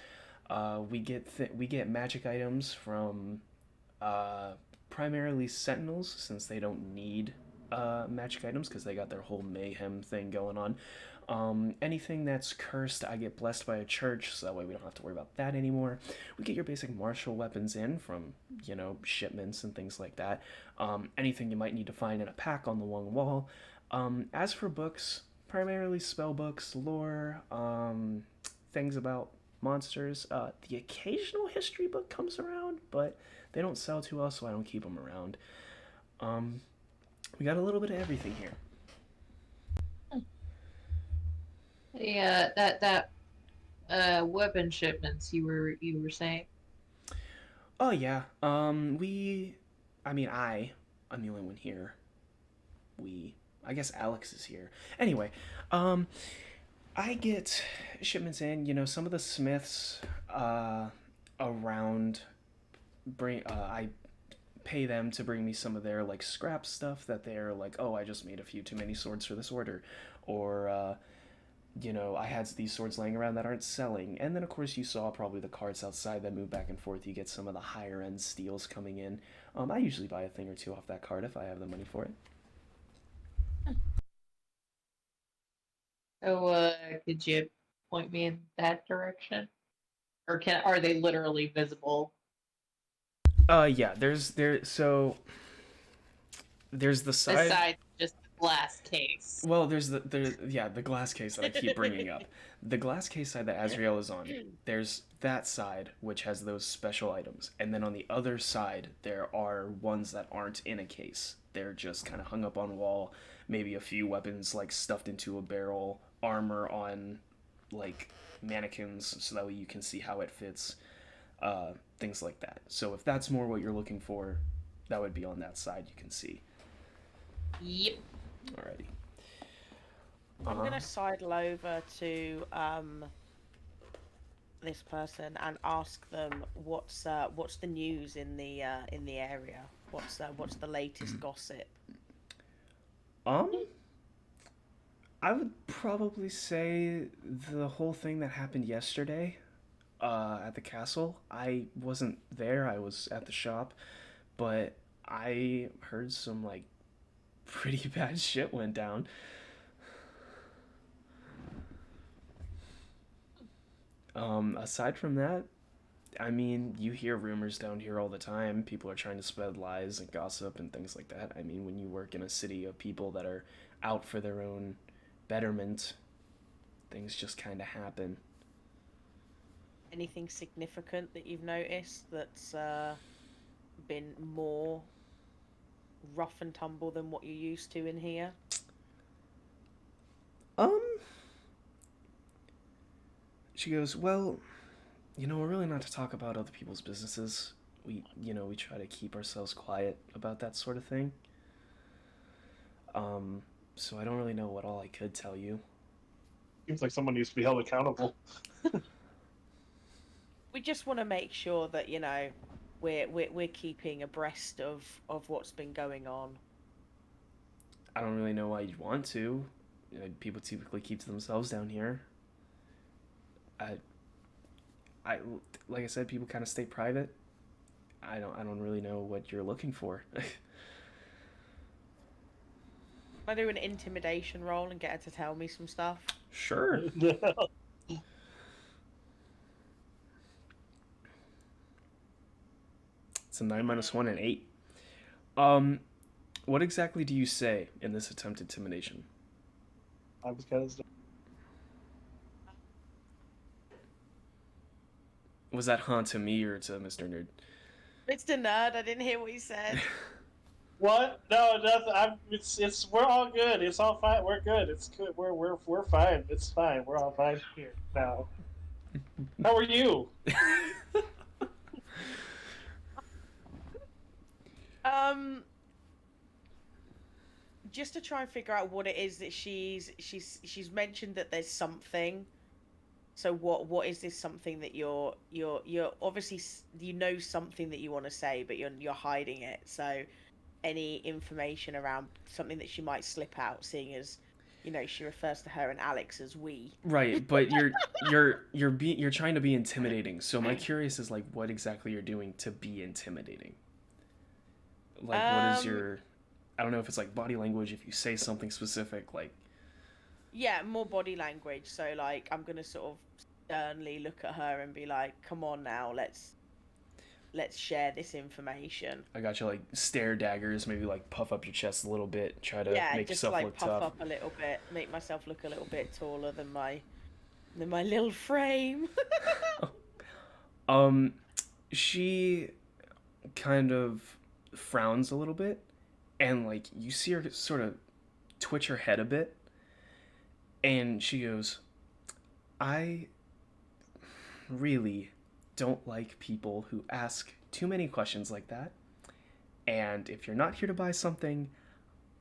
We get magic items from uh, primarily sentinels, since they don't need magic items because they got their whole mayhem thing going on. Anything that's cursed, I get blessed by a church, so that way we don't have to worry about that anymore. We get your basic martial weapons in from, shipments and things like that. Anything you might need to find in a pack on the one wall. As for books, primarily spell books, lore, things about monsters. The occasional history book comes around, but they don't sell too well, so I don't keep them around. We got a little bit of everything here. Yeah, that weapon shipments you were saying. Oh yeah. I'm the only one here. I guess Alex is here. Anyway, I get shipments in. Some of the smiths around I pay them to bring me some of their like scrap stuff that they're like, oh, I just made a few too many swords for this order, or I had these swords laying around that aren't selling. And then, of course, you saw probably the carts outside that move back and forth. You get some of the higher end steals coming in. I usually buy a thing or two off that cart if I have the money for it. So, could you point me in that direction? Or are they literally visible? Yeah, there's the side. Besides just the glass case. Well, there's the glass case that I keep bringing up. The glass case side that Azrael is on, there's that side which has those special items, and then on the other side there are ones that aren't in a case. They're just kind of hung up on wall, maybe a few weapons like stuffed into a barrel, armor on like mannequins so that way you can see how it fits, things like that. So if that's more what you're looking for, that would be on that side you can see. Yep. Alrighty. I'm gonna sidle over to this person and ask them what's the news in the area. What's the latest gossip? I would probably say the whole thing that happened yesterday, at the castle. I wasn't there. I was at the shop, but I heard some like pretty bad shit went down. Aside from that, I mean, you hear rumors down here all the time. People are trying to spread lies and gossip and things like that. I mean, when you work in a city of people that are out for their own betterment, things just kind of happen. Anything significant that you've noticed that's been more rough and tumble than what you're used to in here? She goes, well, we're really not to talk about other people's businesses. We try to keep ourselves quiet about that sort of thing. So I don't really know what all I could tell you. Seems like someone needs to be held accountable. We just want to make sure that we're keeping abreast of what's been going on. I don't really know why you'd want to. People typically keep to themselves down here. I like I said, people kind of stay private. I don't really know what you're looking for. I do an intimidation roll and get her to tell me some stuff. Sure. It's a 9 minus 1 and 8. What exactly do you say in this attempt intimidation? I was kind of. Was that to me or to Mr. Nerd? Mr. Nerd, I didn't hear what you said. What? No, nothing. It's. We're all good. It's all fine. We're good. It's good. We're fine. It's fine. We're all fine here now. How are you? just to try and figure out what it is that she's mentioned that there's something. So what is this something that you're obviously, you know something that you want to say, but you're hiding it. So any information around something that she might slip out, seeing as, you know, she refers to her and Alex as we. Right, but you're trying to be intimidating. So my curious is like what exactly you're doing to be intimidating. Like what is your, I don't know if it's like body language, if you say something specific, like. Yeah, more body language. So like I'm gonna sort of sternly look at her and be like, "Come on now, let's share this information." I got you, like stare daggers, maybe like puff up your chest a little bit, try to make just yourself like look puff tough. up a little bit, make myself look a little bit taller than my little frame. She kind of frowns a little bit, and like you see her sort of twitch her head a bit, and she goes, I really don't like people who ask too many questions like that, and if you're not here to buy something,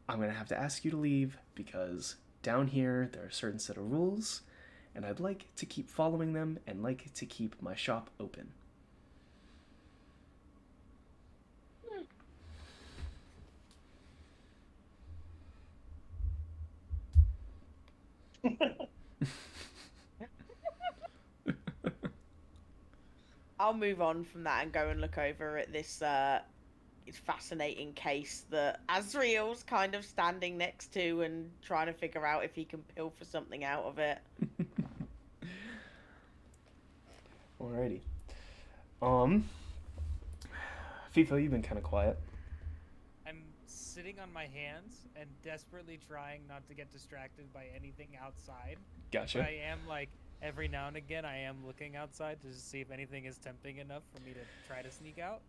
I'm gonna have to ask you to leave, because down here there are a certain set of rules, and I'd like to keep following them and like to keep my shop open. I'll move on from that and go and look over at this fascinating case that Azriel's kind of standing next to and trying to figure out if he can pilfer something out of it. Alrighty. FIFA, you've been kind of quiet. I'm sitting on my hands and desperately trying not to get distracted by anything outside. Gotcha. But I am like, every now and again, I am looking outside to see if anything is tempting enough for me to try to sneak out.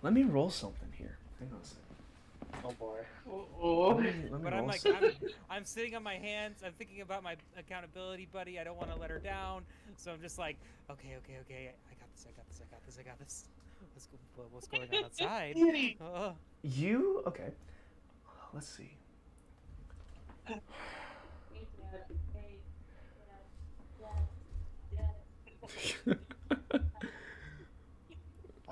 Let me roll something here. Hang on a second. Oh boy. Let me But I'm roll like, something. I'm sitting on my hands. I'm thinking about my accountability buddy. I don't want to let her down. So I'm just like, okay. I got this. Let's go. What's going on outside? Okay. Let's see. I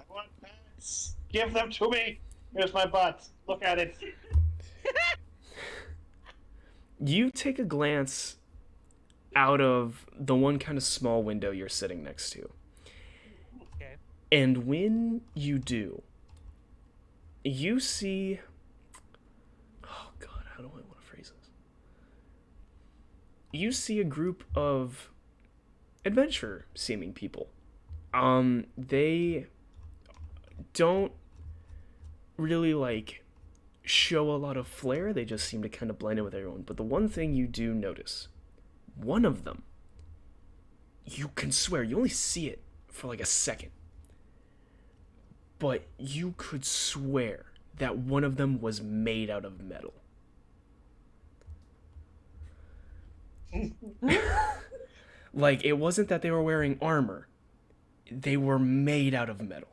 want pets. Give them to me. Here's my butt. Look at it. You take a glance out of the one kind of small window you're sitting next to. Okay. And when you do, you see... Oh god, how do I want to phrase this? You see a group of adventure-seeming people. They don't really, like, show a lot of flair. They just seem to kind of blend in with everyone. But the one thing you do notice, one of them, you can swear, you only see it for like a second, but you could swear that one of them was made out of metal. Like, it wasn't that they were wearing armor. They were made out of metal.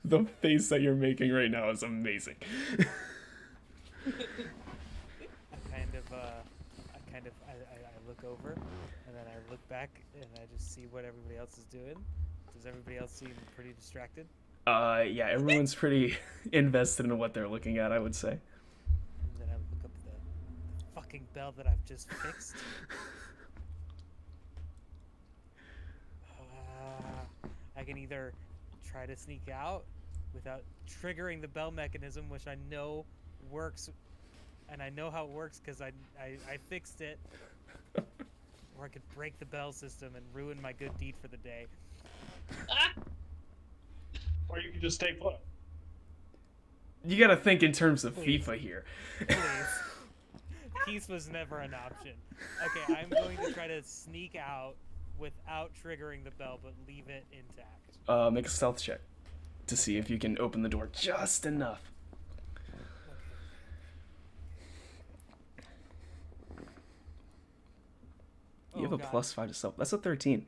The face that you're making right now is amazing. I look over, and then I look back, and I just see what everybody else is doing. Does everybody else seem pretty distracted? Yeah, everyone's pretty invested in what they're looking at, I would say. And then I look up the fucking bell that I've just fixed. I can either try to sneak out without triggering the bell mechanism, which I know works, and I know how it works because I fixed it, or I could break the bell system and ruin my good deed for the day. Or you can just stay put. You gotta think in terms of Please. FIFA here. Please. Peace was never an option. Okay, I'm going to try to sneak out without triggering the bell, but leave it intact. Make a stealth check to see if you can open the door just enough. You have a God. +5 to stealth. That's a 13.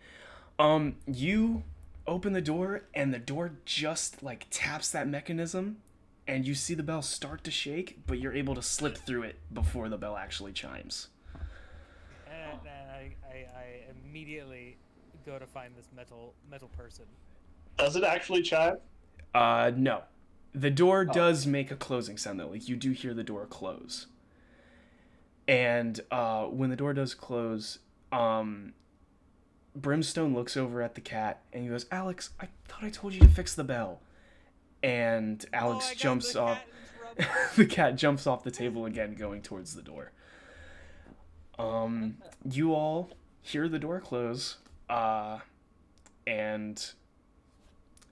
You open the door, and the door just like taps that mechanism, and you see the bell start to shake, but you're able to slip through it before the bell actually chimes. And I immediately go to find this metal person. Does it actually chime? No. The door does make a closing sound, though. Like, you do hear the door close. And when the door does close, Brimstone looks over at the cat, and he goes, Alex, I thought I told you to fix the bell. And Alex jumps off. The cat jumps off the table again, going towards the door. You all hear the door close, and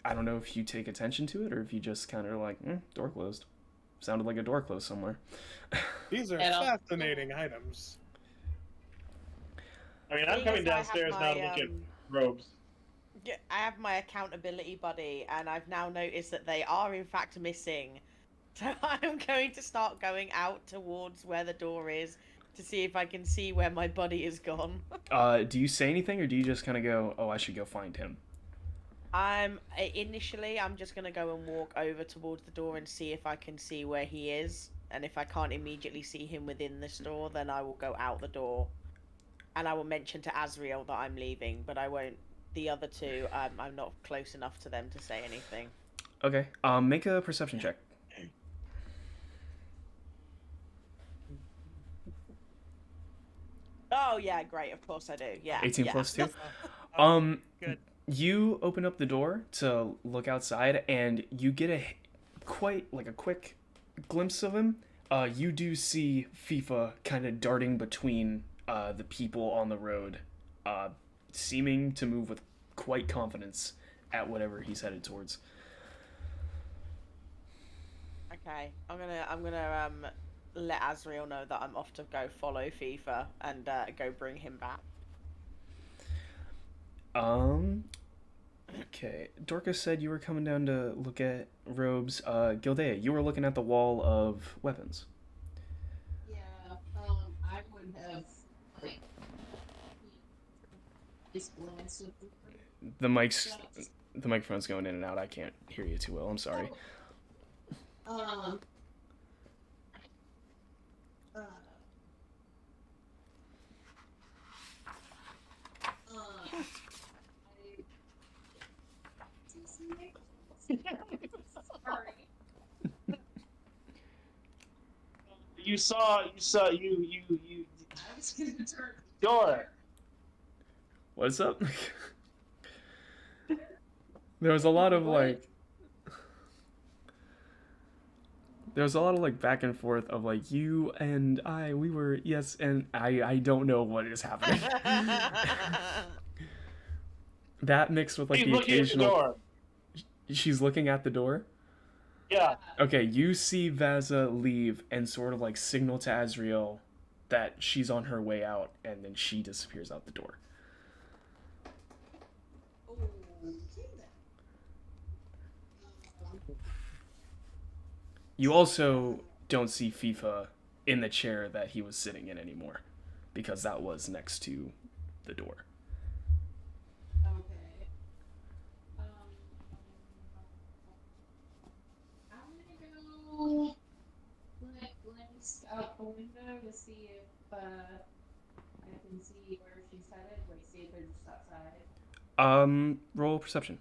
I don't know if you take attention to it or if you just kind of like, door closed. Sounded like a door closed somewhere. These are fascinating items. I mean, I'm coming downstairs now to look at robes. Yeah, I have my accountability buddy, and I've now noticed that they are in fact missing. So I'm going to start going out towards where the door is to see if I can see where my buddy is gone. Do you say anything, or do you just kind of go, oh, I should go find him? Initially, I'm just going to go and walk over towards the door and see if I can see where he is. And if I can't immediately see him within the store, then I will go out the door. And I will mention to Azriel that I'm leaving, but I won't. The other two, I'm not close enough to them to say anything. Okay. Make a perception check. Oh, yeah, great. Of course I do. Yeah. 18 yeah. plus 2. Good. You open up the door to look outside, and you get a quick glimpse of him. You do see FIFA kind of darting between the people on the road, seeming to move with quite confidence at whatever he's headed towards. Okay, I'm gonna let Azriel know that I'm off to go follow FIFA and go bring him back. Okay. Dorcas said you were coming down to look at robes. Gildea, you were looking at the wall of weapons. Yeah, I would have, like, just glanced at The microphone's going in and out. I can't hear you too well. I'm sorry. Sorry. You saw. I was gonna turn. Door. What's up? There was a lot of back and forth of like you and we were yes and I don't know what is happening. That mixed with like He's the looking at the occasional. door. She's looking at the door. Yeah. Okay, you see Vaza leave and sort of like signal to Azriel that she's on her way out, and then she disappears out the door. You also don't see FIFA in the chair that he was sitting in anymore, because that was next to the door. Okay. I'm gonna go glance out the window to see if I can see where she's headed. Like, see if they're just outside. Roll perception.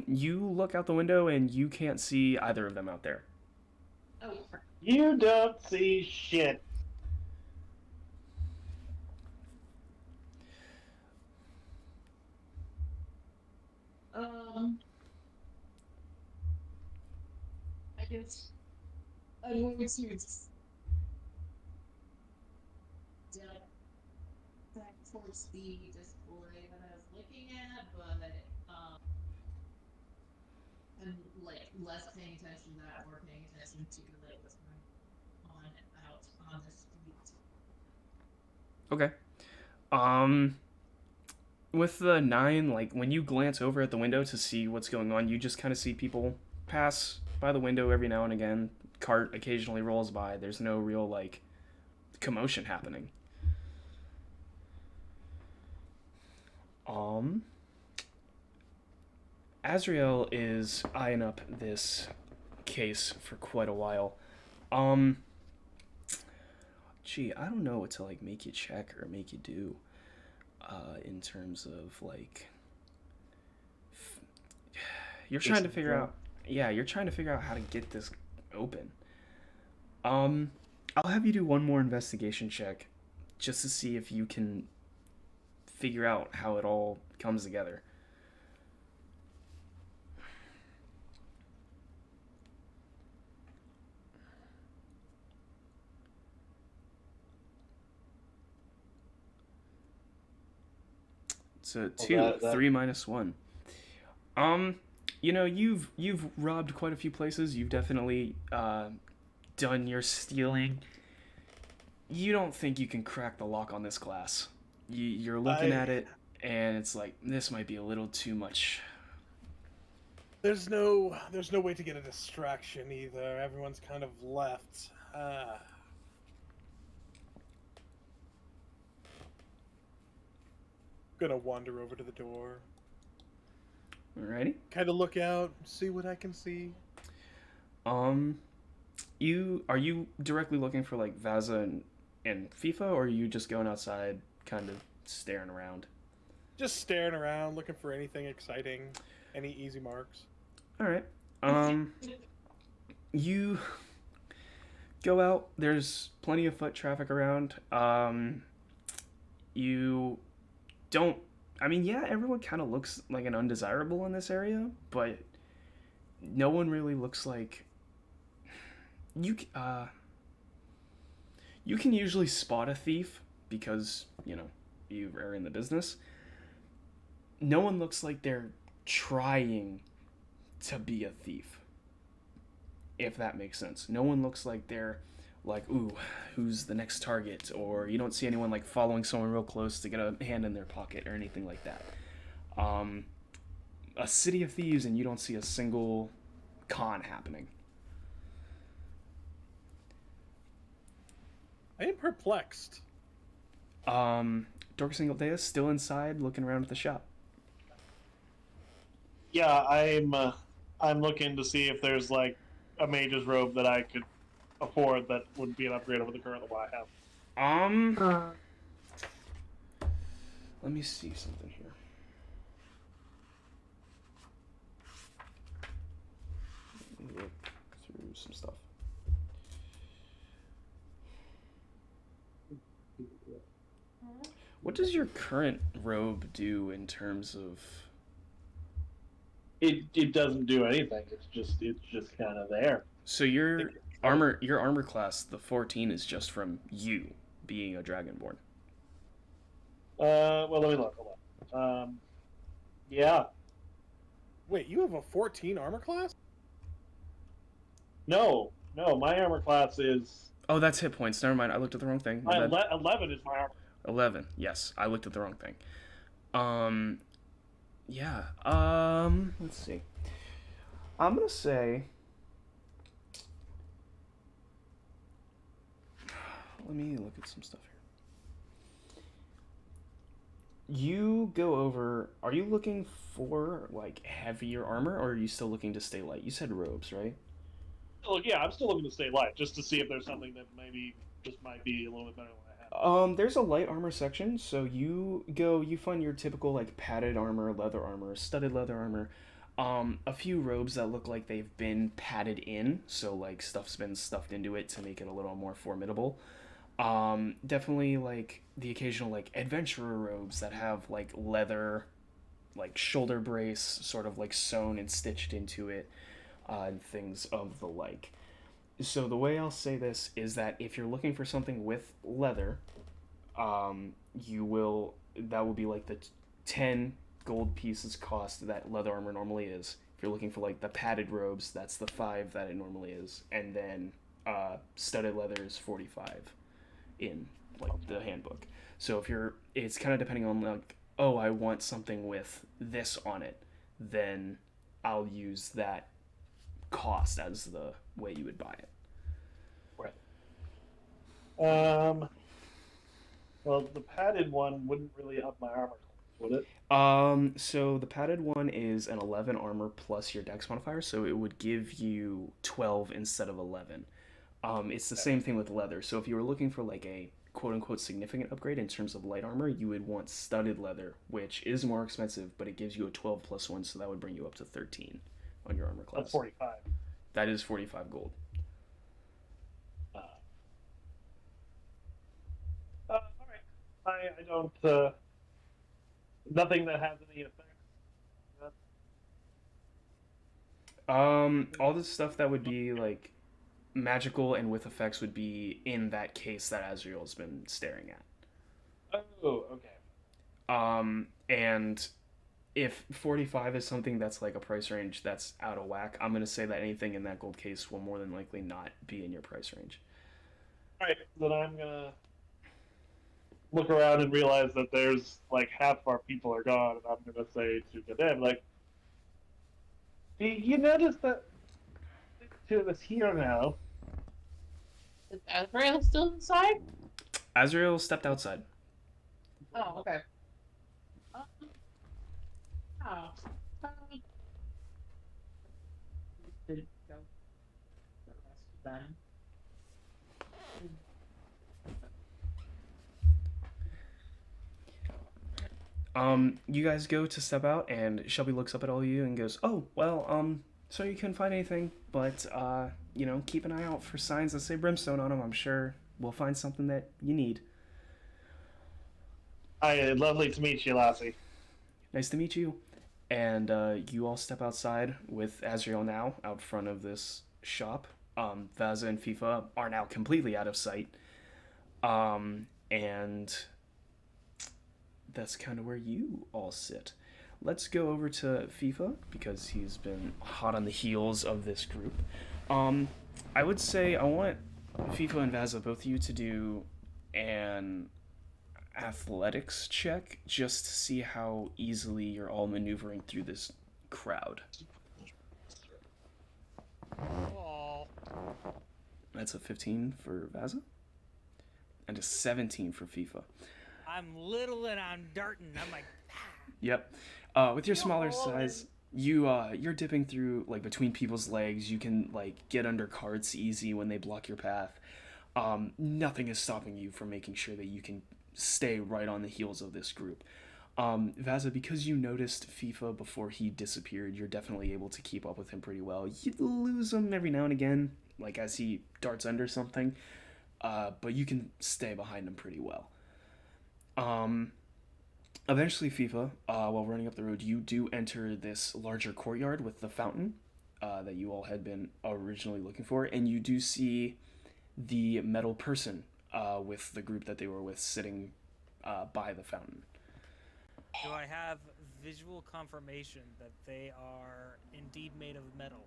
You look out the window and you can't see either of them out there. Oh. You don't see shit. I guess I'm going to just back towards the display that I was looking at, but I'm like less paying attention to that, more paying attention to like what's going on and out on the street. Okay. With the 9, like, when you glance over at the window to see what's going on, you just kind of see people pass by the window every now and again. Cart occasionally rolls by. There's no real, like, commotion happening. Um, Azrael is eyeing up this case for quite a while. Um, Gee, I don't know what to like make you check or make you do. In terms of like, you're trying to figure out. Yeah, you're trying to figure out how to get this open. I'll have you do one more investigation check, just to see if you can figure out how it all comes together. So two, 3 minus 1. You know, you've robbed quite a few places. You've definitely done your stealing. You don't think you can crack the lock on this glass. You're looking at it, and it's like, this might be a little too much. There's no way to get a distraction either. Everyone's kind of left. Gonna wander over to the door. Alrighty. Kind of look out, see what I can see. Are you directly looking for like Vaza and FIFA, or are you just going outside, kind of staring around? Just staring around, looking for anything exciting, any easy marks. All right. You go out. There's plenty of foot traffic around. You don't. I mean, yeah, everyone kind of looks like an undesirable in this area, but no one really looks like you. You can usually spot a thief because you are in the business. No one looks like they're trying to be a thief, if that makes sense. No one looks like they're like, ooh, who's the next target? Or you don't see anyone like following someone real close to get a hand in their pocket or anything like that. A city of thieves, and you don't see a single con happening. I am perplexed. Dorcas Singledea is still inside looking around at the shop. Yeah, I'm looking to see if there's like a mage's robe that I could afford that would be an upgrade over the current one I have. Let me see something here. Let me look through some stuff. What does your current robe do in terms of? It doesn't do anything. It's just kind of there. So your armor class, the 14, is just from you being a dragonborn. Well, let me look. Hold on. Yeah. Wait, you have a 14 armor class? No, my armor class is. Oh, that's hit points. Never mind. I looked at the wrong thing. 11 is my armor. 11. Yes, I looked at the wrong thing. Yeah. Let's see. I'm gonna say. Let me look at some stuff here. You go over. Are you looking for like heavier armor, or are you still looking to stay light? You said robes, right? Oh yeah, I'm still looking to stay light, just to see if there's something that maybe just might be a little bit better than I have. There's a light armor section, so you find your typical like padded armor, leather armor, studded leather armor, a few robes that look like they've been padded in, so like stuff's been stuffed into it to make it a little more formidable. Definitely like the occasional like adventurer robes that have like leather, like shoulder brace, sort of like sewn and stitched into it, and things of the like. So the way I'll say this is that if you're looking for something with leather, that will be like the 10 gold pieces cost that leather armor normally is. If you're looking for like the padded robes, that's the 5 that it normally is, and then studded leather is 45 in like the handbook. So it's kind of depending on like, oh, I want something with this on it, then I'll use that cost as the way you would buy it. Well, the padded one wouldn't really up my armor, would it? So the padded one is an 11 armor plus your dex modifier, so it would give you 12 instead of 11. It's the same thing with leather. So if you were looking for like a quote unquote significant upgrade in terms of light armor, you would want studded leather, which is more expensive, but it gives you a 12 plus 1, so that would bring you up to 13 on your armor class. That's 45. That is 45 gold. All right. I don't. Nothing that has any effect. All the stuff that would be like magical and with effects would be in that case that Azrael's been staring at. Oh, okay. And if 45 is something that's like a price range that's out of whack, I'm gonna say that anything in that gold case will more than likely not be in your price range. All right, then I'm gonna look around and realize that there's like half of our people are gone, and I'm gonna say to Gaden, like, you notice that two of us here now? Is Azrael still inside? Azrael stepped outside. Oh, okay. Did it go? The rest of them. You guys go to step out, and Shelby looks up at all of you and goes, "Oh, well, sorry you couldn't find anything, but, keep an eye out for signs that say brimstone on them. I'm sure we'll find something that you need." Hi, lovely to meet you, Lassie. Nice to meet you. And, you all step outside with Azrael now out front of this shop. Vaza and FIFA are now completely out of sight. And that's kind of where you all sit. Let's go over to FIFA, because he's been hot on the heels of this group. I would say I want FIFA and Vaza, both of you, to do an athletics check just to see how easily you're all maneuvering through this crowd. Aw. That's a 15 for Vaza and a 17 for FIFA. I'm little and I'm darting. I'm like, Yep. With your smaller size, you're dipping through like between people's legs. You can like get under carts easy when they block your path. Nothing is stopping you from making sure that you can stay right on the heels of this group. Vaza, because you noticed FIFA before he disappeared, you're definitely able to keep up with him pretty well. You lose him every now and again, like as he darts under something, but you can stay behind him pretty well. Eventually, FIFA, while running up the road, you do enter this larger courtyard with the fountain that you all had been originally looking for, and you do see the metal person with the group that they were with sitting by the fountain. do I have visual confirmation that they are indeed made of metal?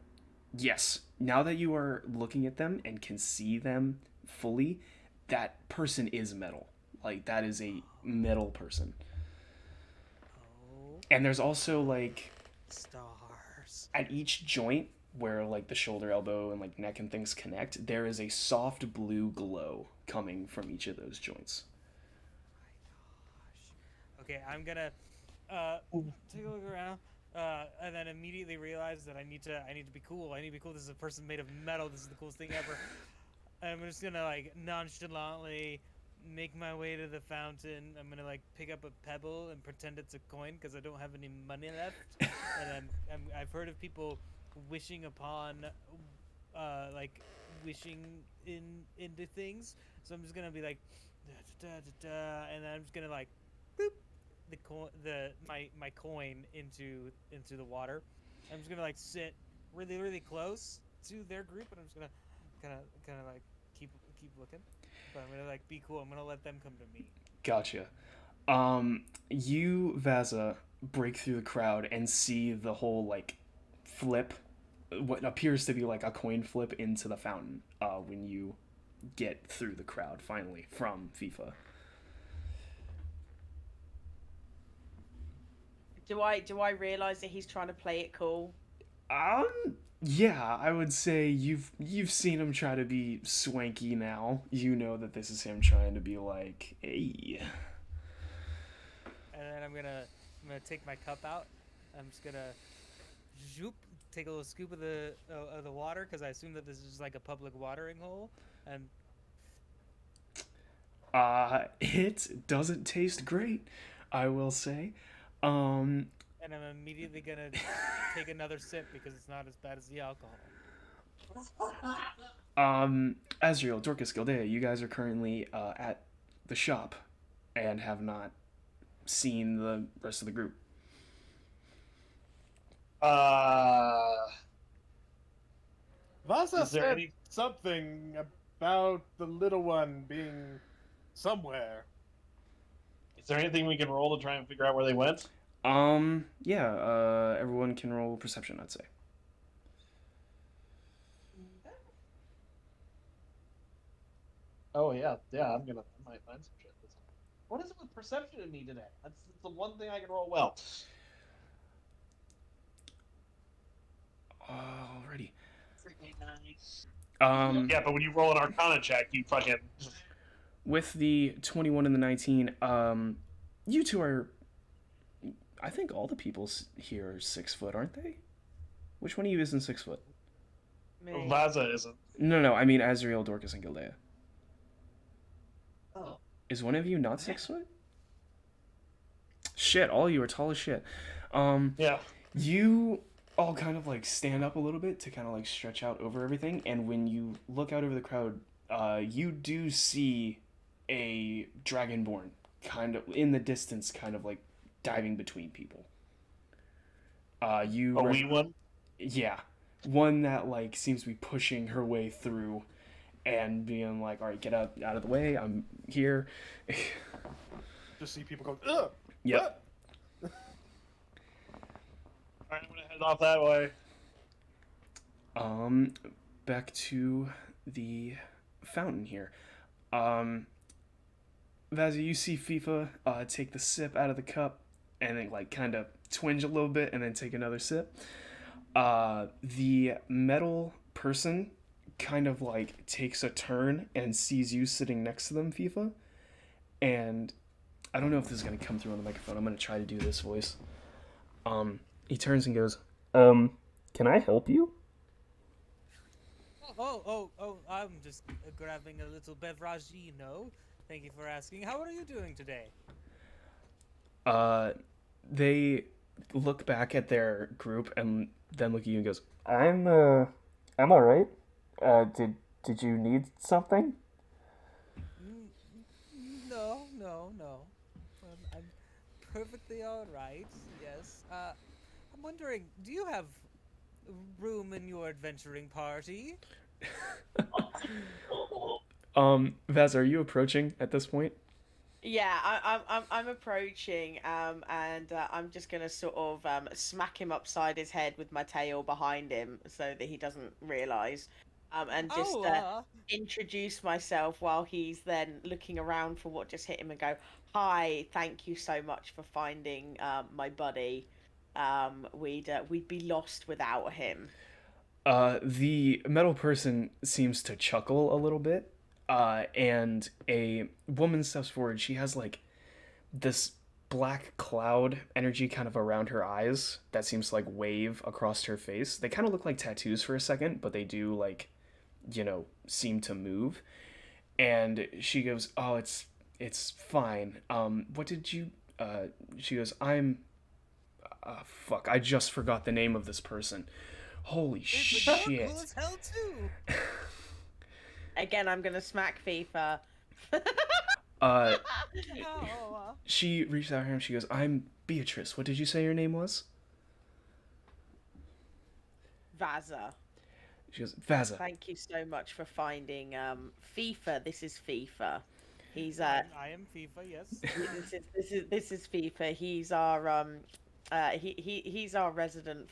Yes, now that you are looking at them and can see them fully, that person is metal. Like, that is a metal person. Oh, And there's also, like, stars. at each joint where, like, the shoulder, elbow, and, like, neck and things connect, there is a soft blue glow coming from each of those joints. Okay, I'm gonna take a look around, and then immediately realize that I need to be cool. I need to be cool. This is a person made of metal. This is the coolest thing ever. I'm just gonna like nonchalantly make my way to the fountain. I'm gonna like pick up a pebble and pretend it's a coin because I don't have any money left. And I've heard of people wishing upon, like wishing into things. So I'm just gonna be like, da, da, da, da, and then I'm just gonna like, boop, my coin into the water. I'm just gonna like sit really close to their group, and I'm just gonna kind of like keep looking. But I'm gonna like be cool. I'm gonna let them come to me. Gotcha. You, Vaza, break through the crowd and see the whole, like, flip, what appears to be like a coin flip into the fountain, when you get through the crowd, finally, from FIFA. Do I realize that he's trying to play it cool? Yeah, I would say you've seen him try to be swanky now. You know that this is him trying to be like, hey. And then I'm gonna gonna take my cup out. I'm just gonna zoop, take a little scoop of the water because I assume that this is just like a public watering hole, and It doesn't taste great, I will say. Um, and I'm immediately gonna take another sip because it's not as bad as the alcohol. Azriel, Dorcas, Gildea, you guys are currently at the shop and have not seen the rest of the group. Vasa Is there said any- something about the little one being somewhere. Is there anything we can roll to try and figure out where they went? Yeah, everyone can roll perception, I'd say. Oh yeah, I might find some shit. What is it with perception in me today? That's the one thing I can roll well. Alrighty. Freaking nice. Yeah, but when you roll an Arcana check, you fucking. With the 21 and the 19, you two are. I think all the people here are 6 foot, aren't they? Which one of you isn't 6 foot? Me. Vaza isn't. No, I mean Azriel, Dorcas, and Gildea. Oh. Is one of you not 6 foot? Shit, all of you are tall as shit. Yeah. You all kind of like stand up a little bit to kind of like stretch out over everything, and when you look out over the crowd, you do see a dragonborn kind of in the distance, kind of like diving between people. You A wee one? Yeah, one that like seems to be pushing her way through and being like, all right, get out of the way, I'm here. Just see people go, ugh! Yep. Alright, I'm gonna head off that way. Back to the fountain here. Vazzy, you see FIFA take the sip out of the cup and then like kind of twinge a little bit and then take another sip. The metal person kind of like takes a turn and sees you sitting next to them, FIFA. And I don't know if this is gonna come through on the microphone. I'm gonna try to do this voice. He turns and goes, can I help you? Oh, I'm just grabbing a little beveragino. Thank you for asking. How are you doing today? They look back at their group and then look at you and goes, I'm all right. Did you need something? No. I'm perfectly all right. Yes. I'm wondering, do you have room in your adventuring party? Vaz, are you approaching at this point? Yeah, I'm approaching, and I'm just gonna sort of smack him upside his head with my tail behind him so that he doesn't realise, and just introduce myself while he's then looking around for what just hit him and go, "Hi, thank you so much for finding my buddy. We'd be lost without him." The metal person seems to chuckle a little bit, and a woman steps forward. She has like this black cloud energy kind of around her eyes that seems to like wave across her face. They kind of look like tattoos for a second, but they do like, seem to move. And she goes, "Oh, it's fine. What did you?" She goes, "I'm." Fuck! I just forgot the name of this person. Holy shit! Cool as hell too. Again, I'm gonna smack FIFA. She reached out her hand. She goes, "I'm Beatrice. What did you say your name was?" Vaza. She goes, "Vaza." Thank you so much for finding FIFA. This is FIFA. He's I am FIFA. Yes. this is FIFA. He's our he's our resident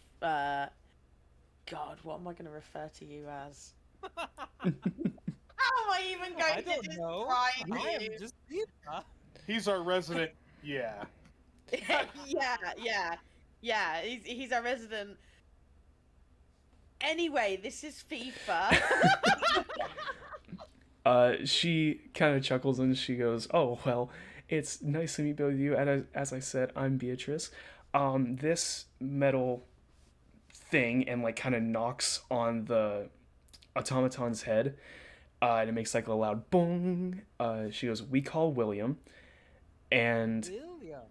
God, what am I going to refer to you as? How am I even going to describe you? I am just FIFA. He's our resident, yeah. yeah. He's our resident. Anyway, this is FIFA. She kind of chuckles and she goes, "Oh, well, It's nice to meet both of you. And as I said, I'm Beatrice. This metal thing and like kind of knocks on the automaton's head, and it makes like a loud bong. She goes, "We call William," and William.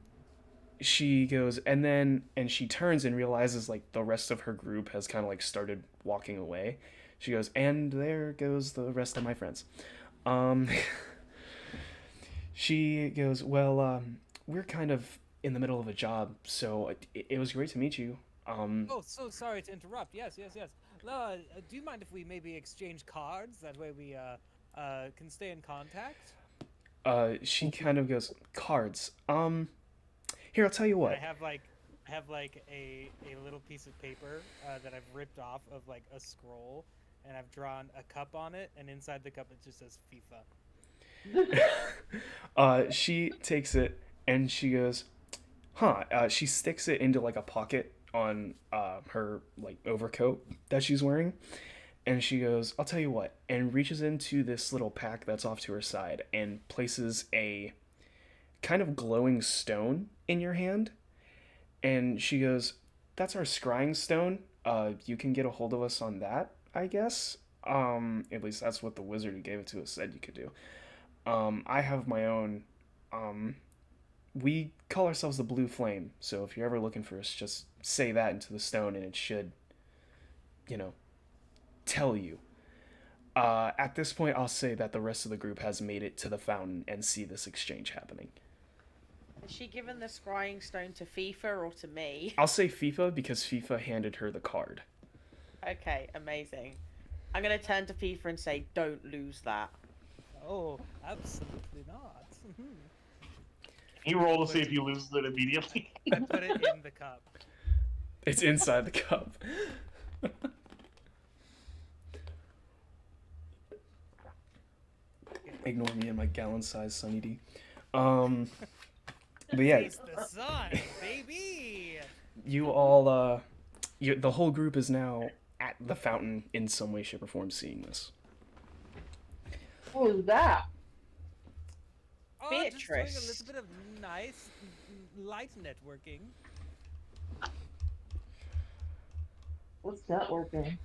she goes, and she turns and realizes like the rest of her group has kind of like started walking away. She goes, "And there goes the rest of my friends." Um, she goes, "Well, we're kind of in the middle of a job, so it was great to meet you." Oh, so sorry to interrupt. Yes, yes, yes. Do you mind if we maybe exchange cards? That way we can stay in contact. She kind of goes, "Cards. Here, I'll tell you And what." I have like a little piece of paper that I've ripped off of like a scroll, and I've drawn a cup on it, and inside the cup it just says FIFA. She takes it and she goes, "Huh." She sticks it into like a pocket on her like overcoat that she's wearing, and she goes, "I'll tell you what," and reaches into this little pack that's off to her side and places a kind of glowing stone in your hand, and she goes, "That's our scrying stone. You can get a hold of us on that, I guess. At least that's what the wizard who gave it to us said you could do. I have my own. We call ourselves the Blue Flame, so if you're ever looking for us, just say that into the stone and it should, you know, tell you." At this point, I'll say that the rest of the group has made it to the fountain and see this exchange happening. Has she given the scrying stone to FIFA or to me? I'll say FIFA because FIFA handed her the card. Okay, amazing. I'm gonna turn to FIFA and say, "Don't lose that." Oh, absolutely not. He roll to see if he loses it immediately. I put it in the cup. It's inside the cup. Ignore me and my gallon-sized Sunny D. But yeah, Taste the sun, baby. you all, the whole group is now at the fountain in some way, shape, or form seeing this. What was that? Oh, just doing a Beatrice. little bit of nice light networking. What's that working?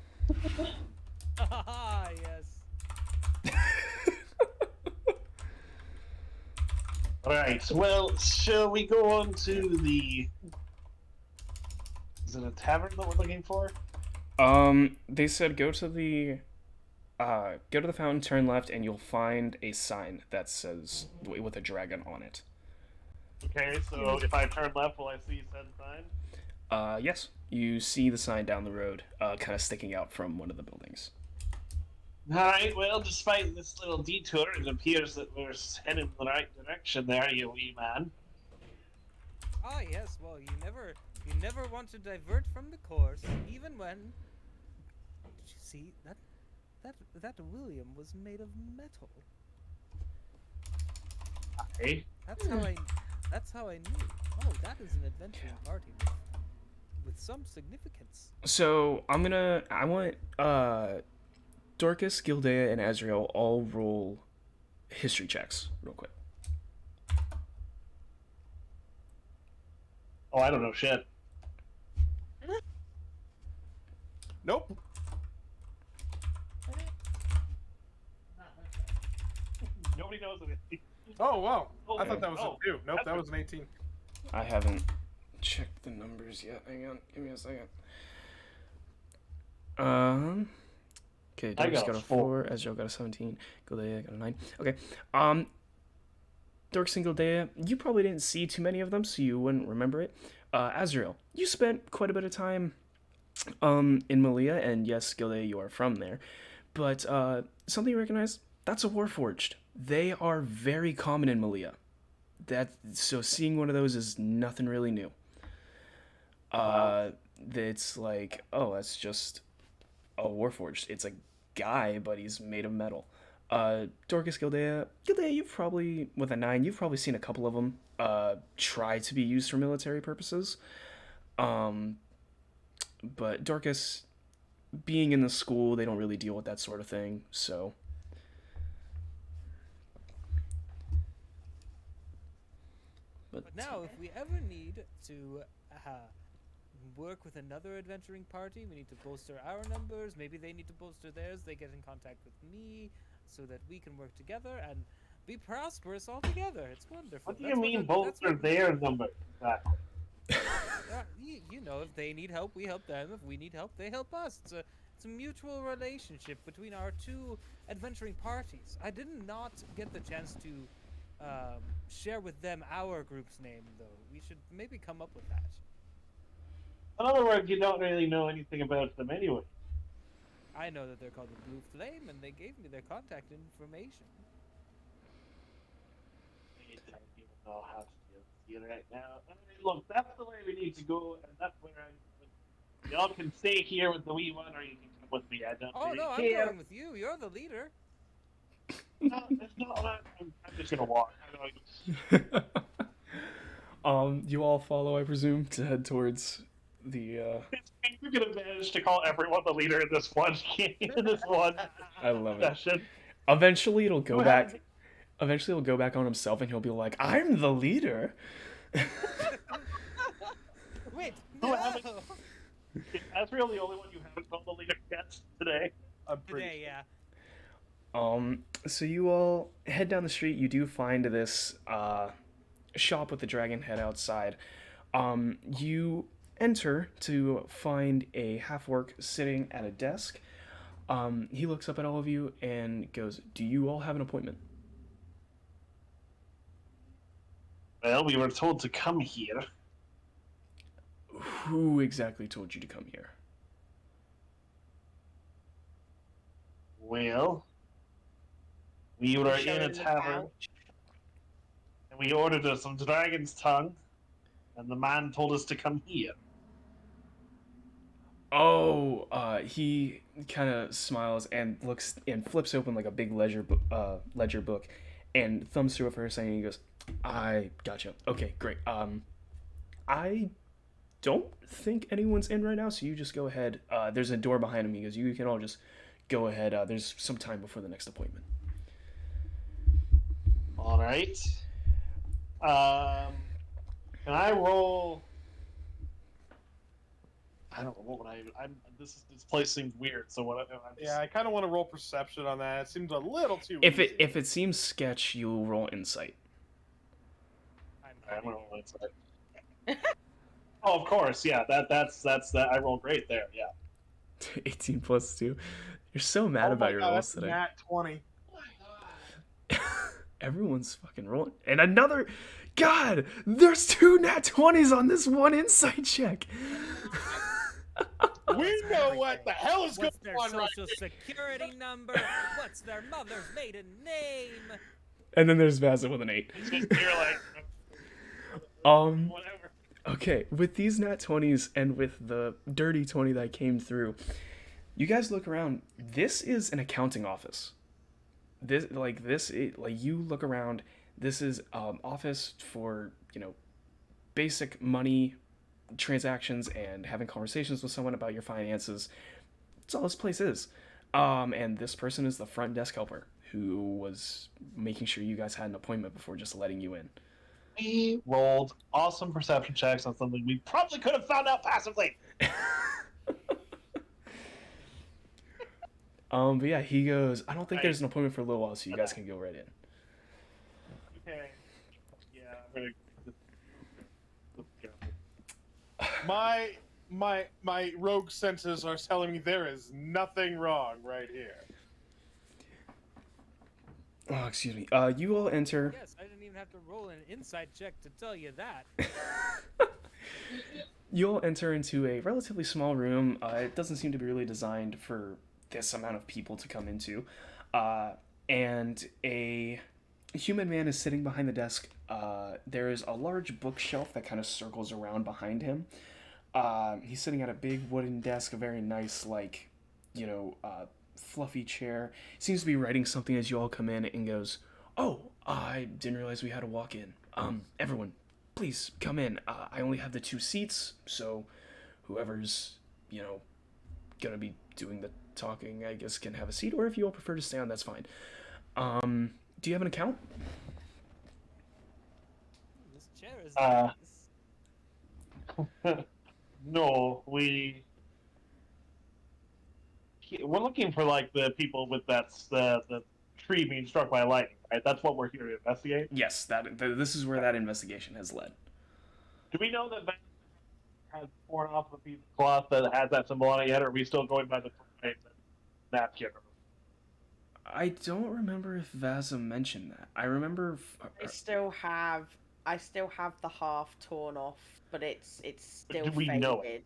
Ah, yes. Alright, well, shall we go on to the... Is it a tavern that we're looking for? They said go to the fountain, turn left, and you'll find a sign that says, with a dragon on it. Okay, so if I turn left, will I see said sign? Yes, you see the sign down the road, kind of sticking out from one of the buildings. Alright, well, despite this little detour, it appears that we're headed in the right direction there, you wee man. Ah, yes. Well, you never want to divert from the course, even when. Did you see that William was made of metal? Hey? That's how I knew. Oh, that is an adventuring party with some significance. So I want Dorcas, Gildea, and Azrael all roll history checks real quick. Oh, I don't know shit. Nope. Nobody knows anything. Oh, wow. I Okay. thought that was Oh, a 2. Nope, that was an 18. I haven't checked the numbers yet. Hang on, give me a second. Okay, I Dorcas got got a a 4, Ezreal got a 17, Gildea got a 9. Okay, Dorcas and Gildea, you probably didn't see too many of them, so you wouldn't remember it. Azrael, you spent quite a bit of time in Malia, and yes, Gildea, you are from there. But something you recognize, that's a Warforged. They are very common in Malia. So seeing one of those is nothing really new. It's like, oh, that's just a Warforged. It's a guy, but he's made of metal. Dorcas, Gildea, you've probably, with a 9, you've probably seen a couple of them try to be used for military purposes. But Dorcas, being in the school, they don't really deal with that sort of thing, so... But now, if we ever need to work with another adventuring party, we need to bolster our numbers. Maybe they need to bolster theirs. They get in contact with me so that we can work together and be prosperous all together. It's wonderful. What do you mean bolster their number? Exactly. You know, if they need help, we help them. If we need help, they help us. It's a mutual relationship between our two adventuring parties. I did not get the chance to share with them our group's name, though. We should maybe come up with that. In other words, you don't really know anything about them anyway. I know that they're called the Blue Flame, and they gave me their contact information. I don't even know how to deal with you right now. I mean, look, that's the way we need to go, and that's where y'all can stay here with the wee one, or you can come with me. I don't really no, care. I'm going with you. You're the leader. No, it's not. I'm just gonna walk. You all follow, I presume, to head towards the. We're gonna manage to call everyone the leader in this one I love it. session. Eventually, it'll go back. Eventually, he'll go back on himself, and he'll be like, "I'm the leader." Wait, Who no! haven't- Is Asriel the only one you haven't called the leader yet today? Today, yeah. So you all head down the street. You do find this shop with the dragon head outside. You enter to find a half-orc sitting at a desk. He looks up at all of you and goes, "Do you all have an appointment?" Well, we were told to come here. Who exactly told you to come here? Well, we were in a tavern, and we ordered us some dragon's tongue, and the man told us to come here. Oh, he kind of smiles and looks and flips open like a big ledger book and thumbs through it for a second. He goes, "I gotcha. Okay, great. I don't think anyone's in right now, so you just go ahead. There's a door behind him." He goes, "You can all just go ahead. There's some time before the next appointment." All right. Can I roll? I don't know what would I'm. This place seems weird. So what? Yeah, I kind of want to roll perception on that. It seems a little too. If easy. it seems sketch, you'll roll insight. I'm gonna roll inside. Oh, of course. Yeah. That's that. I rolled great there. Yeah. 18 plus 2. You're so mad about your rolls today. Nat 20. Everyone's fucking rolling. And another... God! There's 2 nat 20s on this one insight check! We know what the hell is going What's their on right social here. security number? What's their mother's maiden name? And then there's Vaza with an 8. It's just you're like. Whatever. Okay, with these nat 20s and with the dirty 20 that came through, you guys look around. This is an accounting office. You look around. This is office for, basic money transactions and having conversations with someone about your finances. That's all this place is. And this person is the front desk helper who was making sure you guys had an appointment before just letting you in. We rolled awesome perception checks on something we probably could have found out passively. But yeah, he goes, "I don't think there's an appointment for a little while, so you guys can go right in." Okay. Yeah, I'm gonna. My rogue senses are telling me there is nothing wrong right here. Oh, excuse me. You all enter. Yes, I didn't even have to roll an insight check to tell you that. You all enter into a relatively small room. It doesn't seem to be really designed for this amount of people to come into. And a human man is sitting behind the desk. There is a large bookshelf that kind of circles around behind him. He's sitting at a big wooden desk, a very nice, fluffy chair. He seems to be writing something as you all come in and goes, "Oh, I didn't realize we had to walk in. Everyone, please come in. I only have the 2 seats, so whoever's, gonna be doing the talking, I guess, can have a seat, or if you all prefer to stay on, that's fine. Do you have an account?" This chair is Uh, nice. No, we're looking for like the people with the tree being struck by lightning, right? That's what we're here to investigate. Yes, this is where that investigation has led. Do we know that Van has torn off the piece of cloth that has that symbol on it yet, or are we still going by the napkin? I don't remember if Vaza mentioned that. I remember. I still have the half torn off, but it's still Do we faded. know it?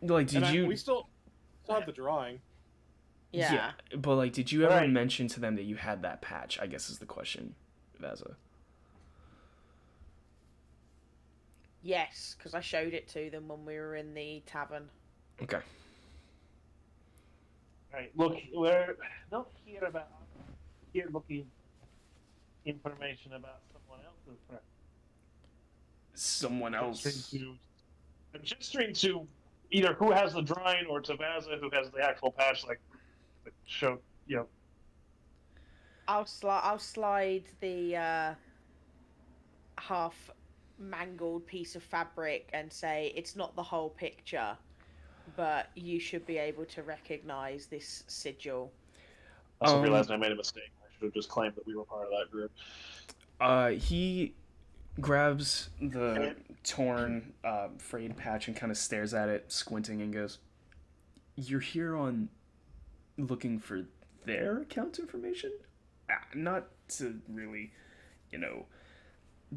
Like, did you? We still have the drawing. Yeah. But like, did you ever Right. mention to them that you had that patch? I guess is the question, Vaza. Yes, because I showed it to them when we were in the tavern. Okay. Right. Look, we're not here looking information about someone else's practice. Someone else. I'm gesturing to either who has the drawing or to Vaza who has the actual patch, like the show. I'll slide the half mangled piece of fabric and say it's not the whole picture, but you should be able to recognize this sigil. I also realized I made a mistake. I should have just claimed that we were part of that group. He grabs the torn, frayed patch and kind of stares at it, squinting, and goes, "You're here on looking for their account information? Not to really,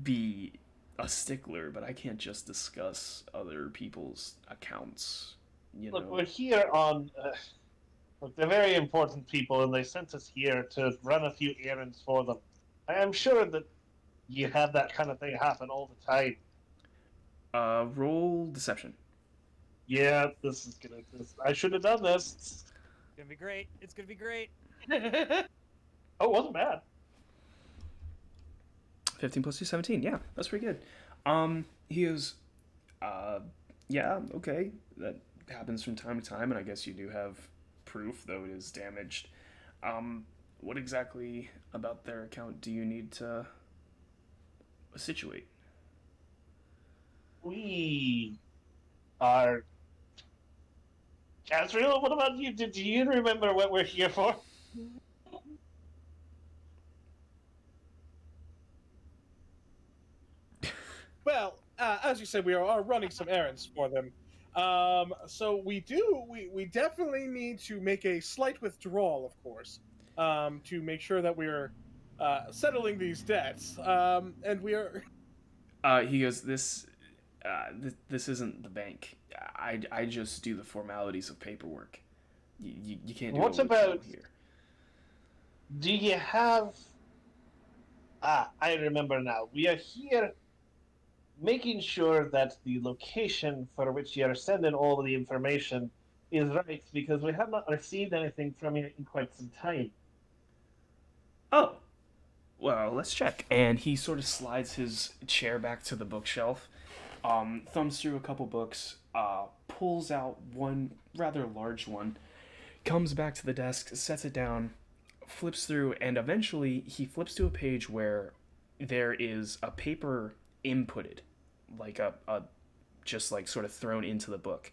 be a stickler, but I can't just discuss other people's accounts, Look, we're here on... look, they're very important people, and they sent us here to run a few errands for them. I am sure that you have that kind of thing happen all the time. Roll deception. Yeah, this is gonna... I should have done this. It's gonna be great. It's gonna be great. Oh, it wasn't bad. 15 plus 2, 17. Yeah, that's pretty good. He goes, yeah, okay. That happens from time to time, and I guess you do have proof, though it is damaged. What exactly about their account do you need to situate? We are... Casriel, what about you? Do you remember what we're here for? Well, as you said, we are running some errands for them. So we definitely need to make a slight withdrawal, of course, to make sure that we're settling these debts. And we are... He goes, this isn't the bank. I just do the formalities of paperwork. You can't do What a about... withdrawal here. Do you have... I remember now. We are here making sure that the location for which you are sending all of the information is right, because we have not received anything from you in quite some time. Oh, well, let's check. And he sort of slides his chair back to the bookshelf, thumbs through a couple books, pulls out one rather large one, comes back to the desk, sets it down, flips through, and eventually he flips to a page where there is a paper inputted, like a just like sort of thrown into the book,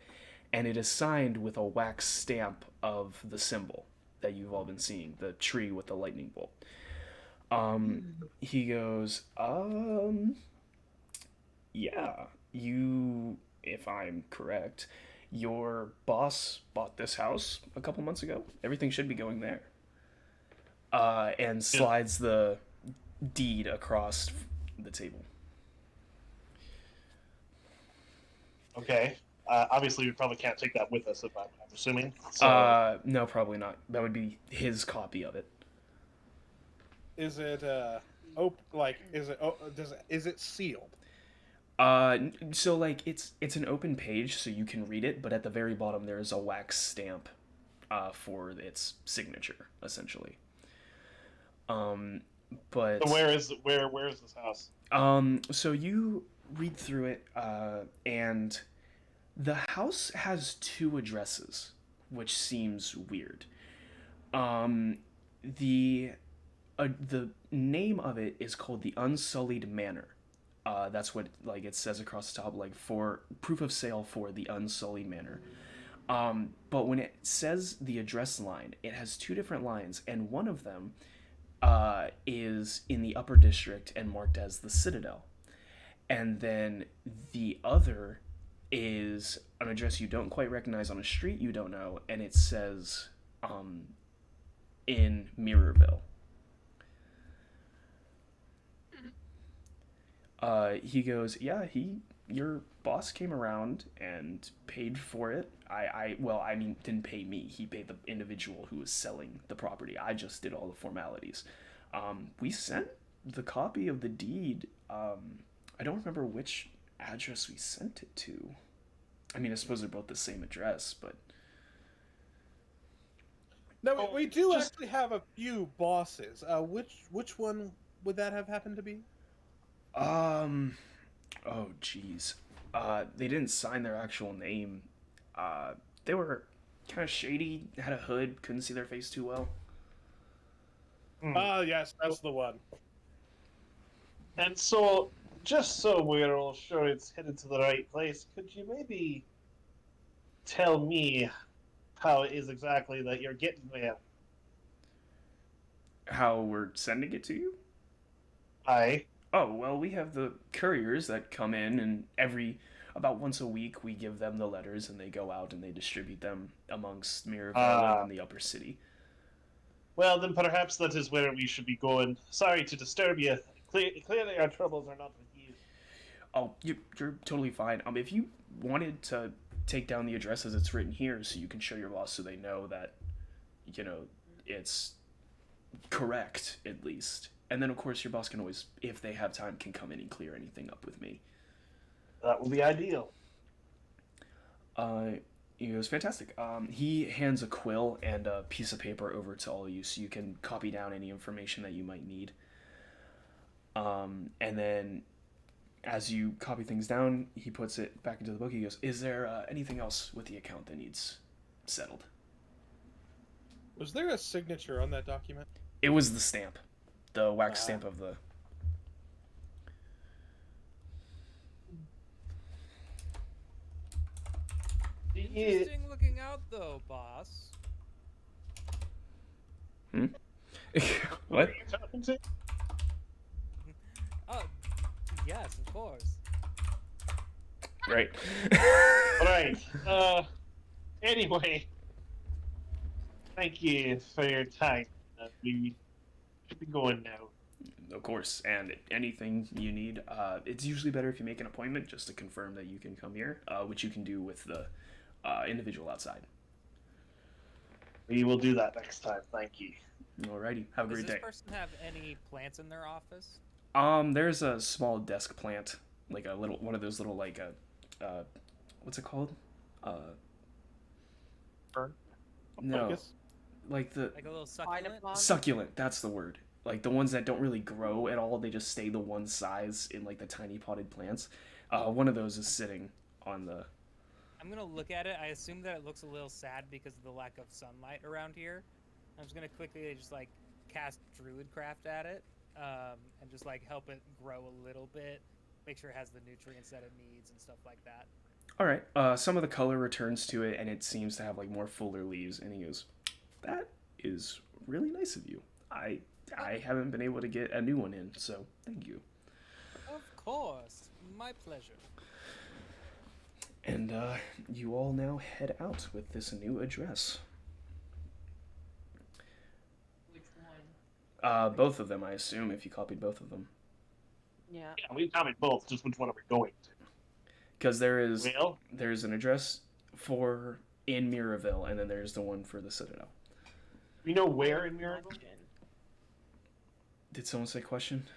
and it is signed with a wax stamp of the symbol that you've all been seeing, the tree with the lightning bolt. He goes, yeah, you, if I'm correct, your boss bought this house a couple months ago. Everything should be going there. And slides the deed across the table. Okay. Obviously, we probably can't take that with us, if I'm assuming. So... No, probably not. That would be his copy of it. Is it is it sealed? So like it's an open page, so you can read it, but at the very bottom there is a wax stamp, for its signature, essentially. But So where is this house? So you read through it, and the house has 2 addresses, which seems weird. The name of it is called the Unsullied Manor. That's what like it says across the top, like for proof of sale for the Unsullied Manor. But when it says the address line, it has two different lines, and one of them is in the Upper District and marked as the Citadel, and then the other is an address you don't quite recognize on a street you don't know, and it says in Mirrorville. He goes, yeah, your boss came around and paid for it. I mean, didn't pay me. He paid the individual who was selling the property. I just did all the formalities. We sent the copy of the deed. I don't remember which address we sent it to. I mean, I suppose they're both the same address, but... No, we do actually have a few bosses. Which one would that have happened to be? Oh, jeez. They didn't sign their actual name. They were kind of shady, had a hood, couldn't see their face too well. Yes, that's the one. And so, just so we're all sure it's headed to the right place, could you maybe tell me how it is exactly that you're getting there? How we're sending it to you? Aye. Oh, well, we have the couriers that come in, and about once a week, we give them the letters, and they go out and they distribute them amongst Mirrorville and the upper city. Well, then perhaps that is where we should be going. Sorry to disturb you. Clearly our troubles are not with you. Oh, you're totally fine. If you wanted to take down the address as it's written here so you can show your boss so they know that, it's correct, at least. And then, of course, your boss can always, if they have time, can come in and clear anything up with me. That would be ideal. He goes, fantastic. He hands a quill and a piece of paper over to all of you so you can copy down any information that you might need. And then, as you copy things down, he puts it back into the book. He goes, is there anything else with the account that needs settled? Was there a signature on that document? It was the stamp. The wax stamp of the... Interesting looking out, though, boss. What? Are you talking to? Oh, yes, of course. Right. Right. Anyway, thank you for your time. We should be going now. Of course, and anything you need, it's usually better if you make an appointment just to confirm that you can come here, which you can do with the individual outside. We will do that next time. Thank you. Alrighty, have a great Does this day. person have any plants in their office? There's a small desk plant, like one of those little what's it called? Fern? No, Fungus? like the Like a little succulent? succulent. That's the word. Like the ones that don't really grow at all. They just stay the one size in like the tiny potted plants. One of those is sitting on the. I'm gonna look at it. I assume that it looks a little sad because of the lack of sunlight around here. I'm just gonna quickly just like cast Druidcraft at it, and just like help it grow a little bit. Make sure it has the nutrients that it needs and stuff like that. All right. Some of the color returns to it, and it seems to have like more fuller leaves. And he goes, "That is really nice of you. I haven't been able to get a new one in, so thank you." Of course, my pleasure. And you all now head out with this new address. Which one? Both of them, I assume, if you copied both of them. Yeah. Yeah, we've copied both. Just which one are we going to? Because there's Well, an address for in Mirrorville, and then there's the one for the Citadel. we know where in Mirrorville? Did someone say question?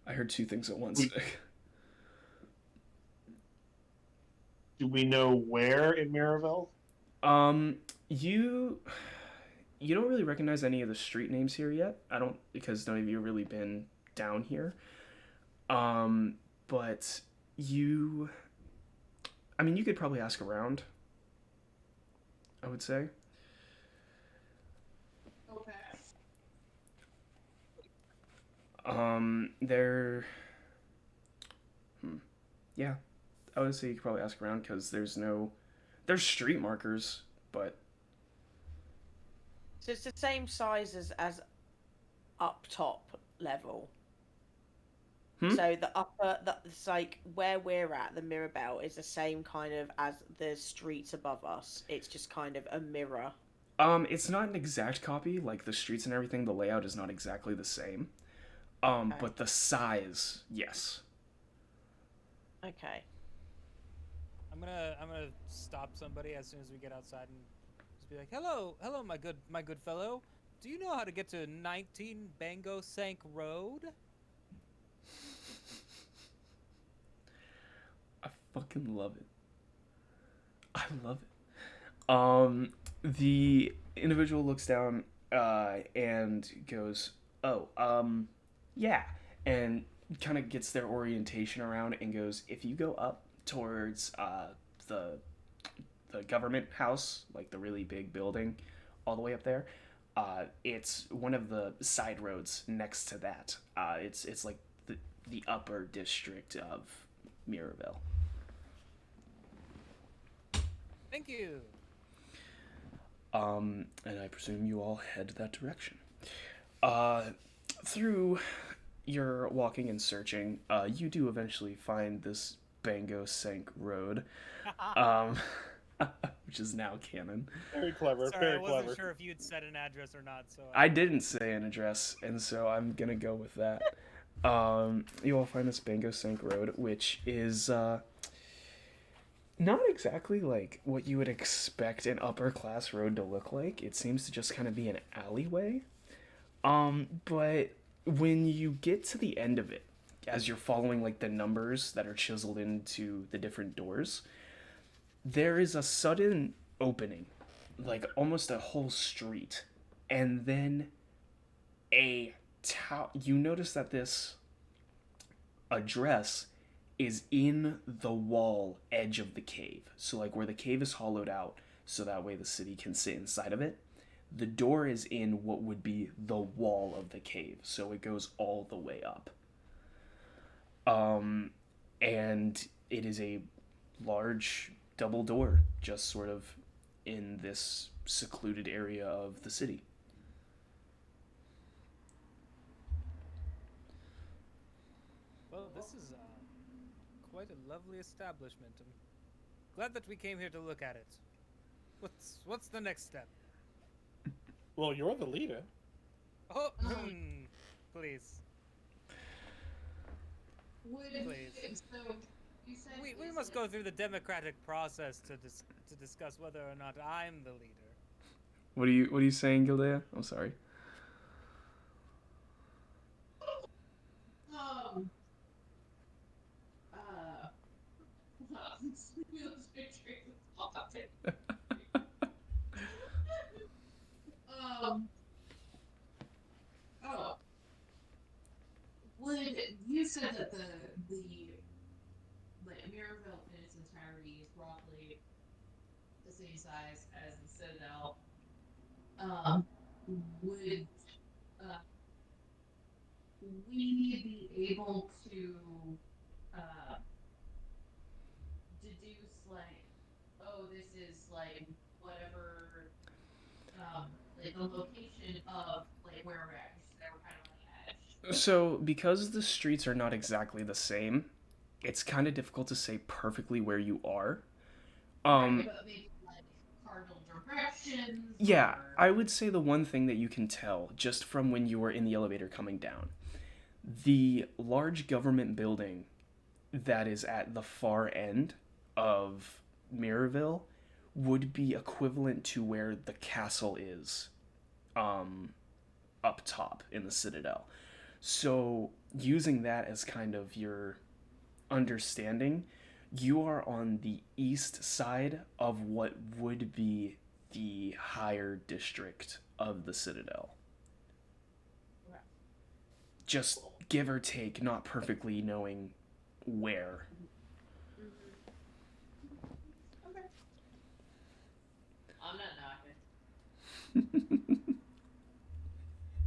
I heard two things at once. Do we know where in Mirrorville? You don't really recognize any of the street names here yet. I don't, because none of you have really been down here. But you could probably ask around, I would say. Okay. There Yeah, I would say you could probably ask around because there's street markers, but So it's the same size as up top level. Hmm? So it's like where we're at, the Mirrorville is the same kind of as the streets above us. It's just kind of a mirror. It's not an exact copy. Like the streets and everything, the layout is not exactly the same. Okay. But the size, yes. Okay. I'm gonna stop somebody as soon as we get outside and just be like, hello, my good fellow. Do you know how to get to 19 Bango Sank Road? I fucking love it. I love it. The individual looks down, and goes, "Oh, yeah," and kind of gets their orientation around and goes, "If you go up towards the the government house, like the really big building, all the way up there, it's one of the side roads next to that. It's like the upper district of Mirrorville." Thank you. And I presume you all head that direction. Through your walking and searching, you do eventually find this Bango Sank Road, um, which is now canon. Very clever. Sorry, Very I wasn't clever. sure if you'd said an address or not, so I didn't say an address, and so I'm gonna go with that. You all find this Bango Sank Road, which is not exactly like what you would expect an upper class road to look like. It seems to just kind of be an alleyway. But when you get to the end of it, as you're following like the numbers that are chiseled into the different doors, there is a sudden opening, like almost a whole street, and then you notice that this address is in the wall edge of the cave. So like where the cave is hollowed out so that way the city can sit inside of it. The door is in what would be the wall of the cave. So it goes all the way up. And it is a large double door just sort of in this secluded area of the city. well, this is quite a lovely establishment. I'm glad that we came here to look at it. What's the next step? Well, you're the leader. Oh, please. Please. So you said We must go through the democratic process to discuss whether or not I'm the leader. What are you saying, Gildea? I'm sorry. Um. Oh. Would you said that the Mirrorville in its entirety is roughly the same size as the Citadel? Would uh, we be able to deduce like, oh, this is like whatever, like the location of like where we're at? You said we're kind of on the edge. So, because the streets are not exactly the same, it's kind of difficult to say perfectly where you are. Right, but maybe like cardinal directions. Yeah, or... I would say the one thing that you can tell just from when you were in the elevator coming down, the large government building that is at the far end of Mirrorville would be equivalent to where the castle is, up top in the Citadel. So, using that as kind of your understanding, you are on the east side of what would be the higher district of the Citadel. Okay. Just give or take, not perfectly knowing where. Okay. I'm not knocking.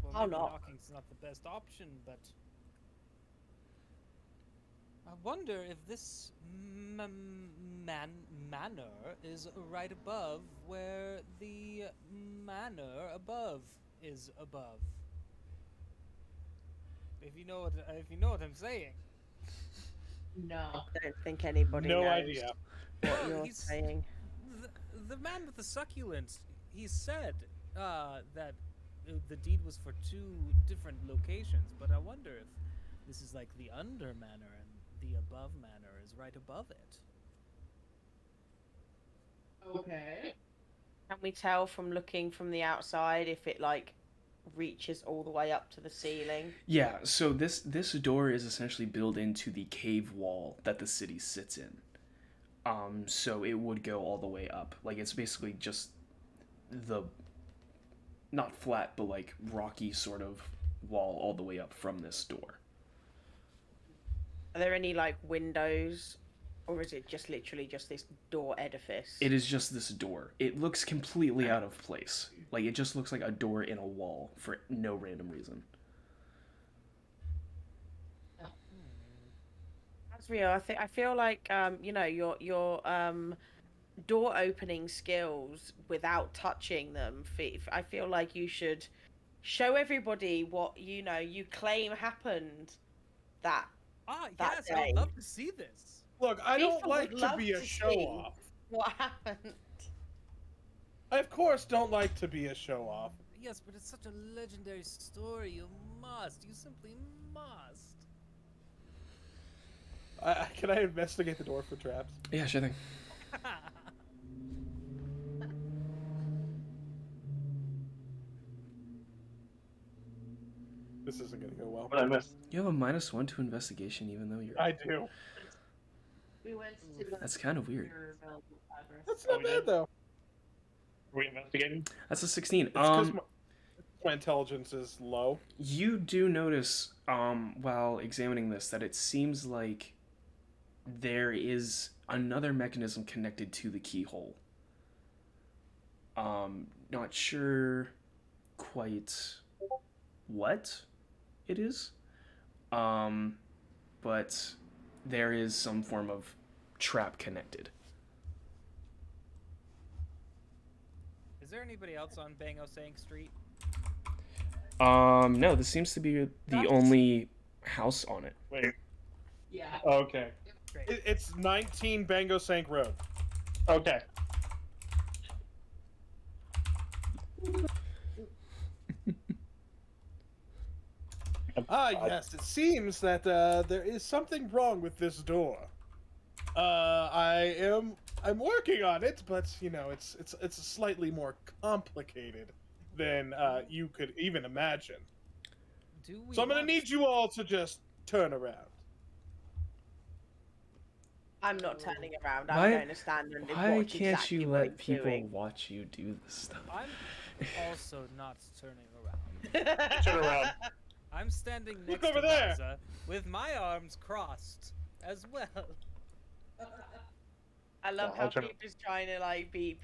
Well, I'll maybe knock. knocking's not the best option, but I wonder if this manor is right above where the manor above is above. If you know what I'm saying. No. I don't think anybody No knows idea. what Well, you're he's saying. the man with the succulents. He said that the deed was for 2 different locations, but I wonder if this is like the under manor and the above manor is right above it. Okay. Can we tell from looking from the outside if it like reaches all the way up to the ceiling? Yeah, so this door is essentially built into the cave wall that the city sits in. So it would go all the way up. Like it's basically just the not flat but like rocky sort of wall all the way up from this door. Are there any like windows, or is it just literally just this door edifice? It is just this door. It looks completely out of place. Like it just looks like a door in a wall for no random reason. That's real. I feel like you know, your door opening skills without touching them. I feel like you should show everybody what you know you claim happened that that Yes, day. I'd love to see this. Look, I don't People like would to love be a to show see off. what happened. I of course don't like to be a show off. Yes, but it's such a legendary story. You simply must. Can I investigate the door for traps? Yeah, sure thing. This isn't gonna go well. What I missed? You have a -1 to investigation even though you're I do. We went to the That's kind of weird. Mirrorville address. That's Oh, not we bad did? though. Are we investigating? That's a 16. It's because my intelligence is low. You do notice while examining this that it seems like there is another mechanism connected to the keyhole. Not sure quite what it is. But there is some form of trap connected. Is there anybody else on Bangosang Street? No, this seems to be the That's- only house on it. Wait. Yeah. Okay. Great. It's 19 Bango Sank Road. Okay. Yes, it seems that there is something wrong with this door. I'm working on it, but you know, it's slightly more complicated than you could even imagine. Do we So I'm gonna want- need you all to just turn around. I'm not turning around. Why- I'm going to stand and Why watch can't exactly you what let he's people doing. watch you do this stuff? I'm also not turning around. Turn around. I'm standing Look next over to there. Liza with my arms crossed as well. I love Yeah, I'll how turn- Peter's trying to like be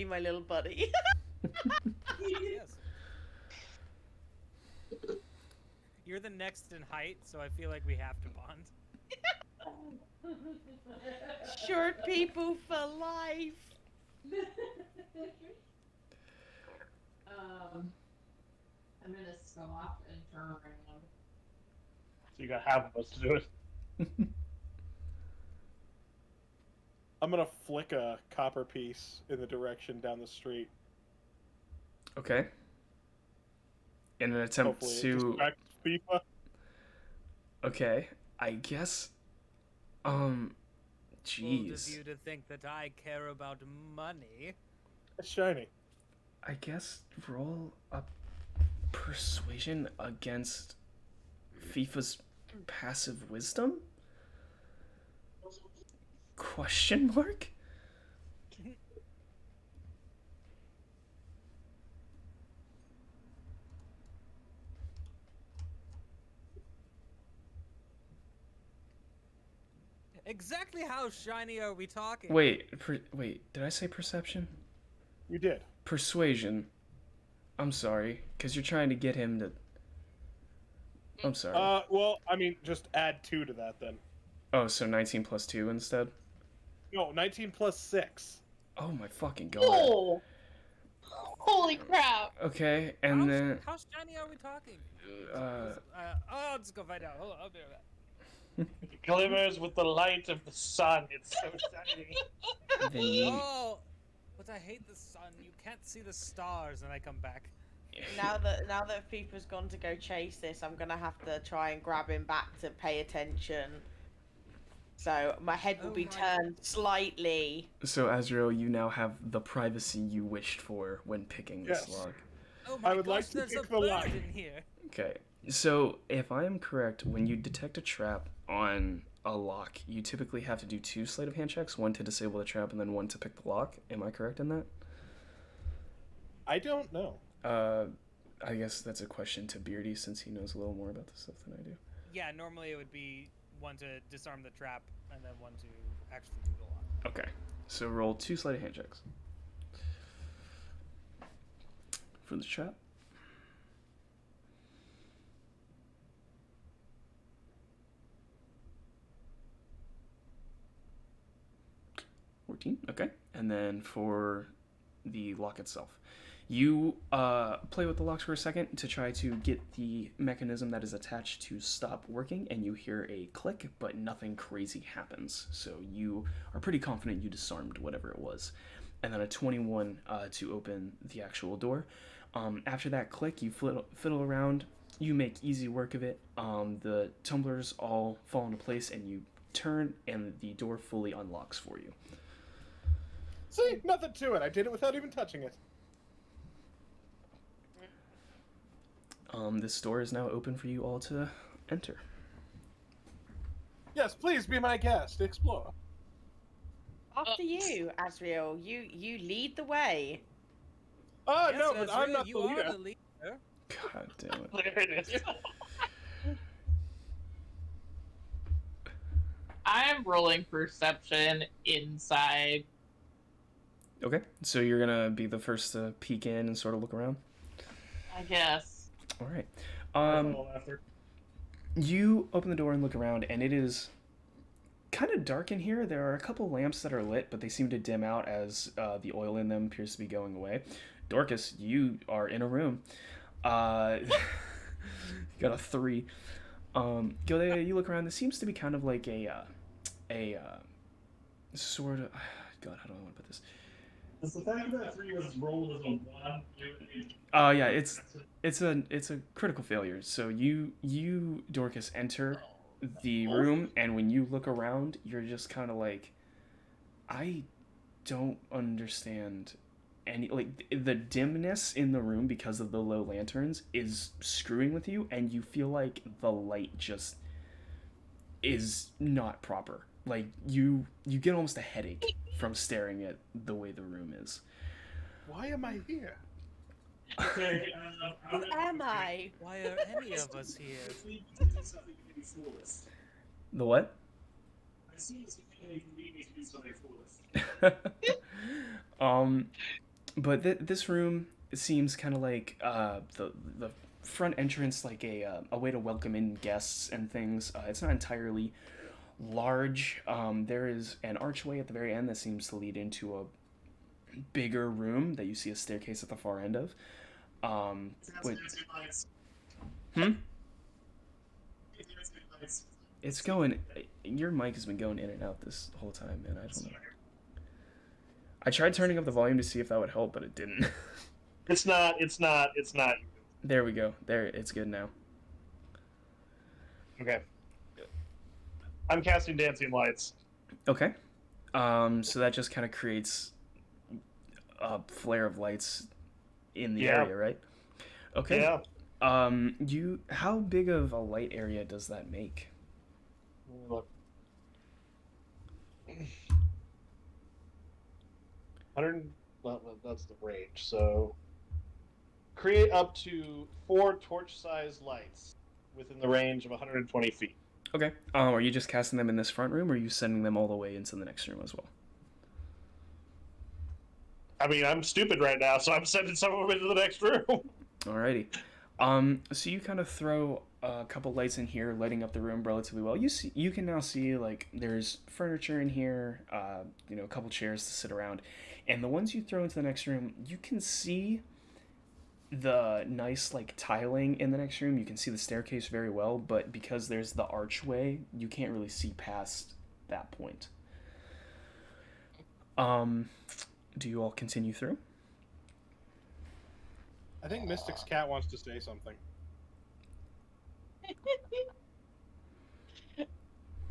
my little buddy. Yes. You're the next in height, so I feel like we have to bond. Short people for life. I'm gonna stop and turn around. So you got half of us to do it. I'm gonna flick a copper piece in the direction down the street. Okay. In an attempt Hopefully, it to. distracts FIFA. Okay, I guess. Bold of Jeez. you to think that I care about money. It's shiny. I guess roll a persuasion against FIFA's passive wisdom? Question mark? Exactly how shiny are we talking? Wait, did I say perception? You did. Persuasion. I'm sorry, because you're trying to get him to. I'm sorry. Well, I mean, just add 2 to that then. Oh, so 19 plus 2 instead? No, 19 plus 6. Oh my fucking god. Oh, holy crap! Okay, and then... How shiny are we talking? Uh, I'll just go find out. Hold on, I'll be right back. It glimmers with the light of the sun. It's so shiny. then you... Oh, but I hate the sun. You can't see the stars, and I come back. Now that FIFA's gone to go chase this, I'm gonna have to try and grab him back to pay attention. So my head will Oh be my turned slightly. So, Azrael, you now have the privacy you wished for when picking this Yes. log. Oh my I would gosh, like to there's pick a the bird lock. in here. Okay, so if I am correct, when you detect a trap on a lock, you typically have to do 2 sleight of hand checks, one to disable the trap and then one to pick the lock. Am I correct in that? I don't know. I guess that's a question to Beardy since he knows a little more about this stuff than I do. Yeah, normally it would be one to disarm the trap, and then one to actually do the lock. Okay, so roll 2 sleight of hand checks. For the trap. Okay, and then for the lock itself, you play with the locks for a second to try to get the mechanism that is attached to stop working, and you hear a click, but nothing crazy happens. So you are pretty confident you disarmed whatever it was, and then a 21 to open the actual door. After that click, you fiddle around. You make easy work of it. The tumblers all fall into place, and you turn, and the door fully unlocks for you. See, nothing to it. I did it without even touching it. This door is now open for you all to enter. Yes, please be my guest. Explore. After you, Azrael, you lead the way. Oh, Yes, no, but I'm Azrael, not you the are leader. the leader. God damn it. There it is. I'm rolling perception inside. Okay, so you're gonna be the first to peek in and sort of look around? I guess. All right. Follow after. You open the door and look around, and it is kind of dark in here. There are a couple lamps that are lit, but they seem to dim out as the oil in them appears to be going away. Dorcas, you are in a room. You got a 3. Gildea, you look around. This seems to be kind of like a sort of... God, how do I want to put this? Does the fact that 3 was rolled as a 1 Yeah, it's a critical failure. So you Dorcas enter the room, and when you look around, you're just kind of like, I don't understand any, like, the dimness in the room because of the low lanterns is screwing with you, and you feel like the light just is not proper. Like you get almost a headache from staring at the way the room is. Why am I here? Okay, Who am I? Why are any of us here? The what? But this room seems kind of like the front entrance, like a way to welcome in guests and things. It's not entirely large. There is an archway at the very end that seems to lead into a bigger room that you see a staircase at the far end of. It's going. Your mic has been going in and out this whole time, man. I don't know. I tried turning up the volume to see if that would help, but it didn't. It's not. There we go. There, it's good now. Okay. I'm casting Dancing Lights. Okay. So that just kind of creates a flare of lights in the area, right? Okay. Yeah. How big of a light area does that make? Look. 100. Well, that's the range. So, create up to 4 torch-sized lights within the range of 120 feet. Okay. Are you just casting them in this front room, or are you sending them all the way into the next room as well? I mean, I'm stupid right now, so I'm sending some of them into the next room. Alrighty. So you kind of throw a couple lights in here lighting up the room relatively well. You can now see like there's furniture in here, a couple chairs to sit around, and the ones you throw into the next room, you can see the nice like tiling in the next room. You can see the staircase very well, but because there's the archway, you can't really see past that point. Do you all continue through? I think Mystic's cat wants to say something.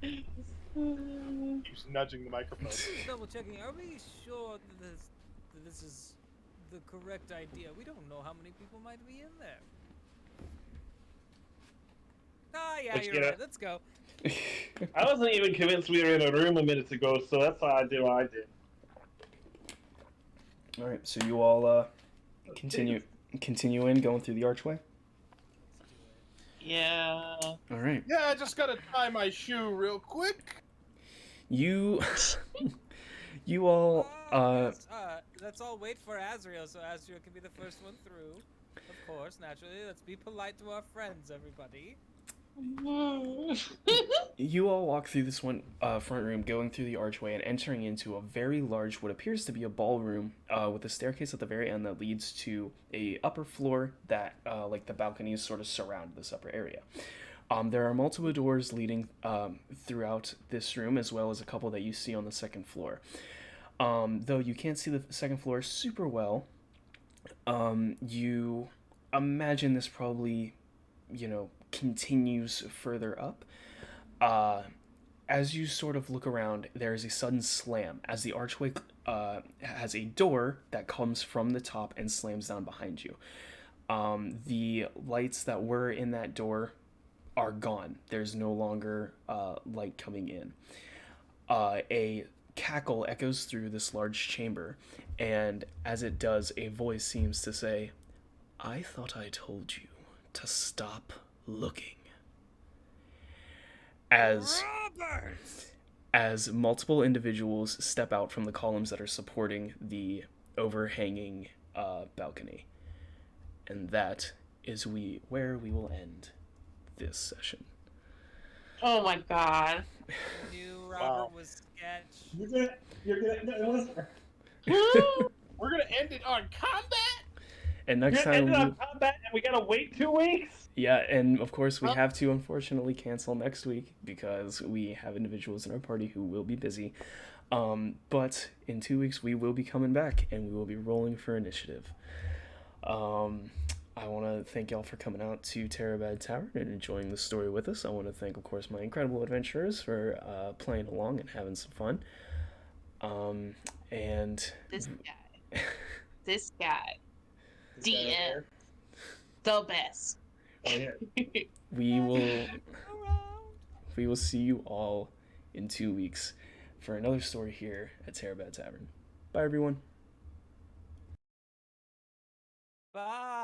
Keeps nudging the microphone. Just double checking. Are we sure that this is the correct idea? We don't know how many people might be in there. Ah, yeah, you're right. Let's go. I wasn't even convinced we were in a room a minute ago, so that's why I did what I did. All right, so you all continue in going through the archway. Yeah. All right. Yeah, I just gotta tie my shoe real quick. You all Let's all wait for Azrael, so Azrael can be the first one through. Of course, naturally. Let's be polite to our friends, everybody. You all walk through this one front room, going through the archway and entering into a very large, what appears to be a ballroom, with a staircase at the very end that leads to a upper floor that, like the balconies, sort of surround this upper area. There are multiple doors leading throughout this room, as well as a couple that you see on the second floor. Though you can't see the second floor super well, you imagine this probably, continues further up. As you sort of look around, there is a sudden slam as the archway has a door that comes from the top and slams down behind you. The lights that were in that door are gone. There's no longer light coming in. A cackle echoes through this large chamber, and as it does, a voice seems to say, "I thought I told you to stop looking." As multiple individuals step out from the columns that are supporting the overhanging balcony. And that is where we will end this session. Oh my god. Knew Robert was sketch. We're gonna end it on combat? And next time ended on combat and we gotta wait 2 weeks? Yeah, and of course we have to unfortunately cancel next week because we have individuals in our party who will be busy. But in 2 weeks we will be coming back and we will be rolling for initiative. I want to thank y'all for coming out to Terribad Tavern and enjoying the story with us. I want to thank, of course, my incredible adventurers for playing along and having some fun. And this guy, DM, the best. we will see you all in 2 weeks for another story here at Terribad Tavern. Bye, everyone. Bye.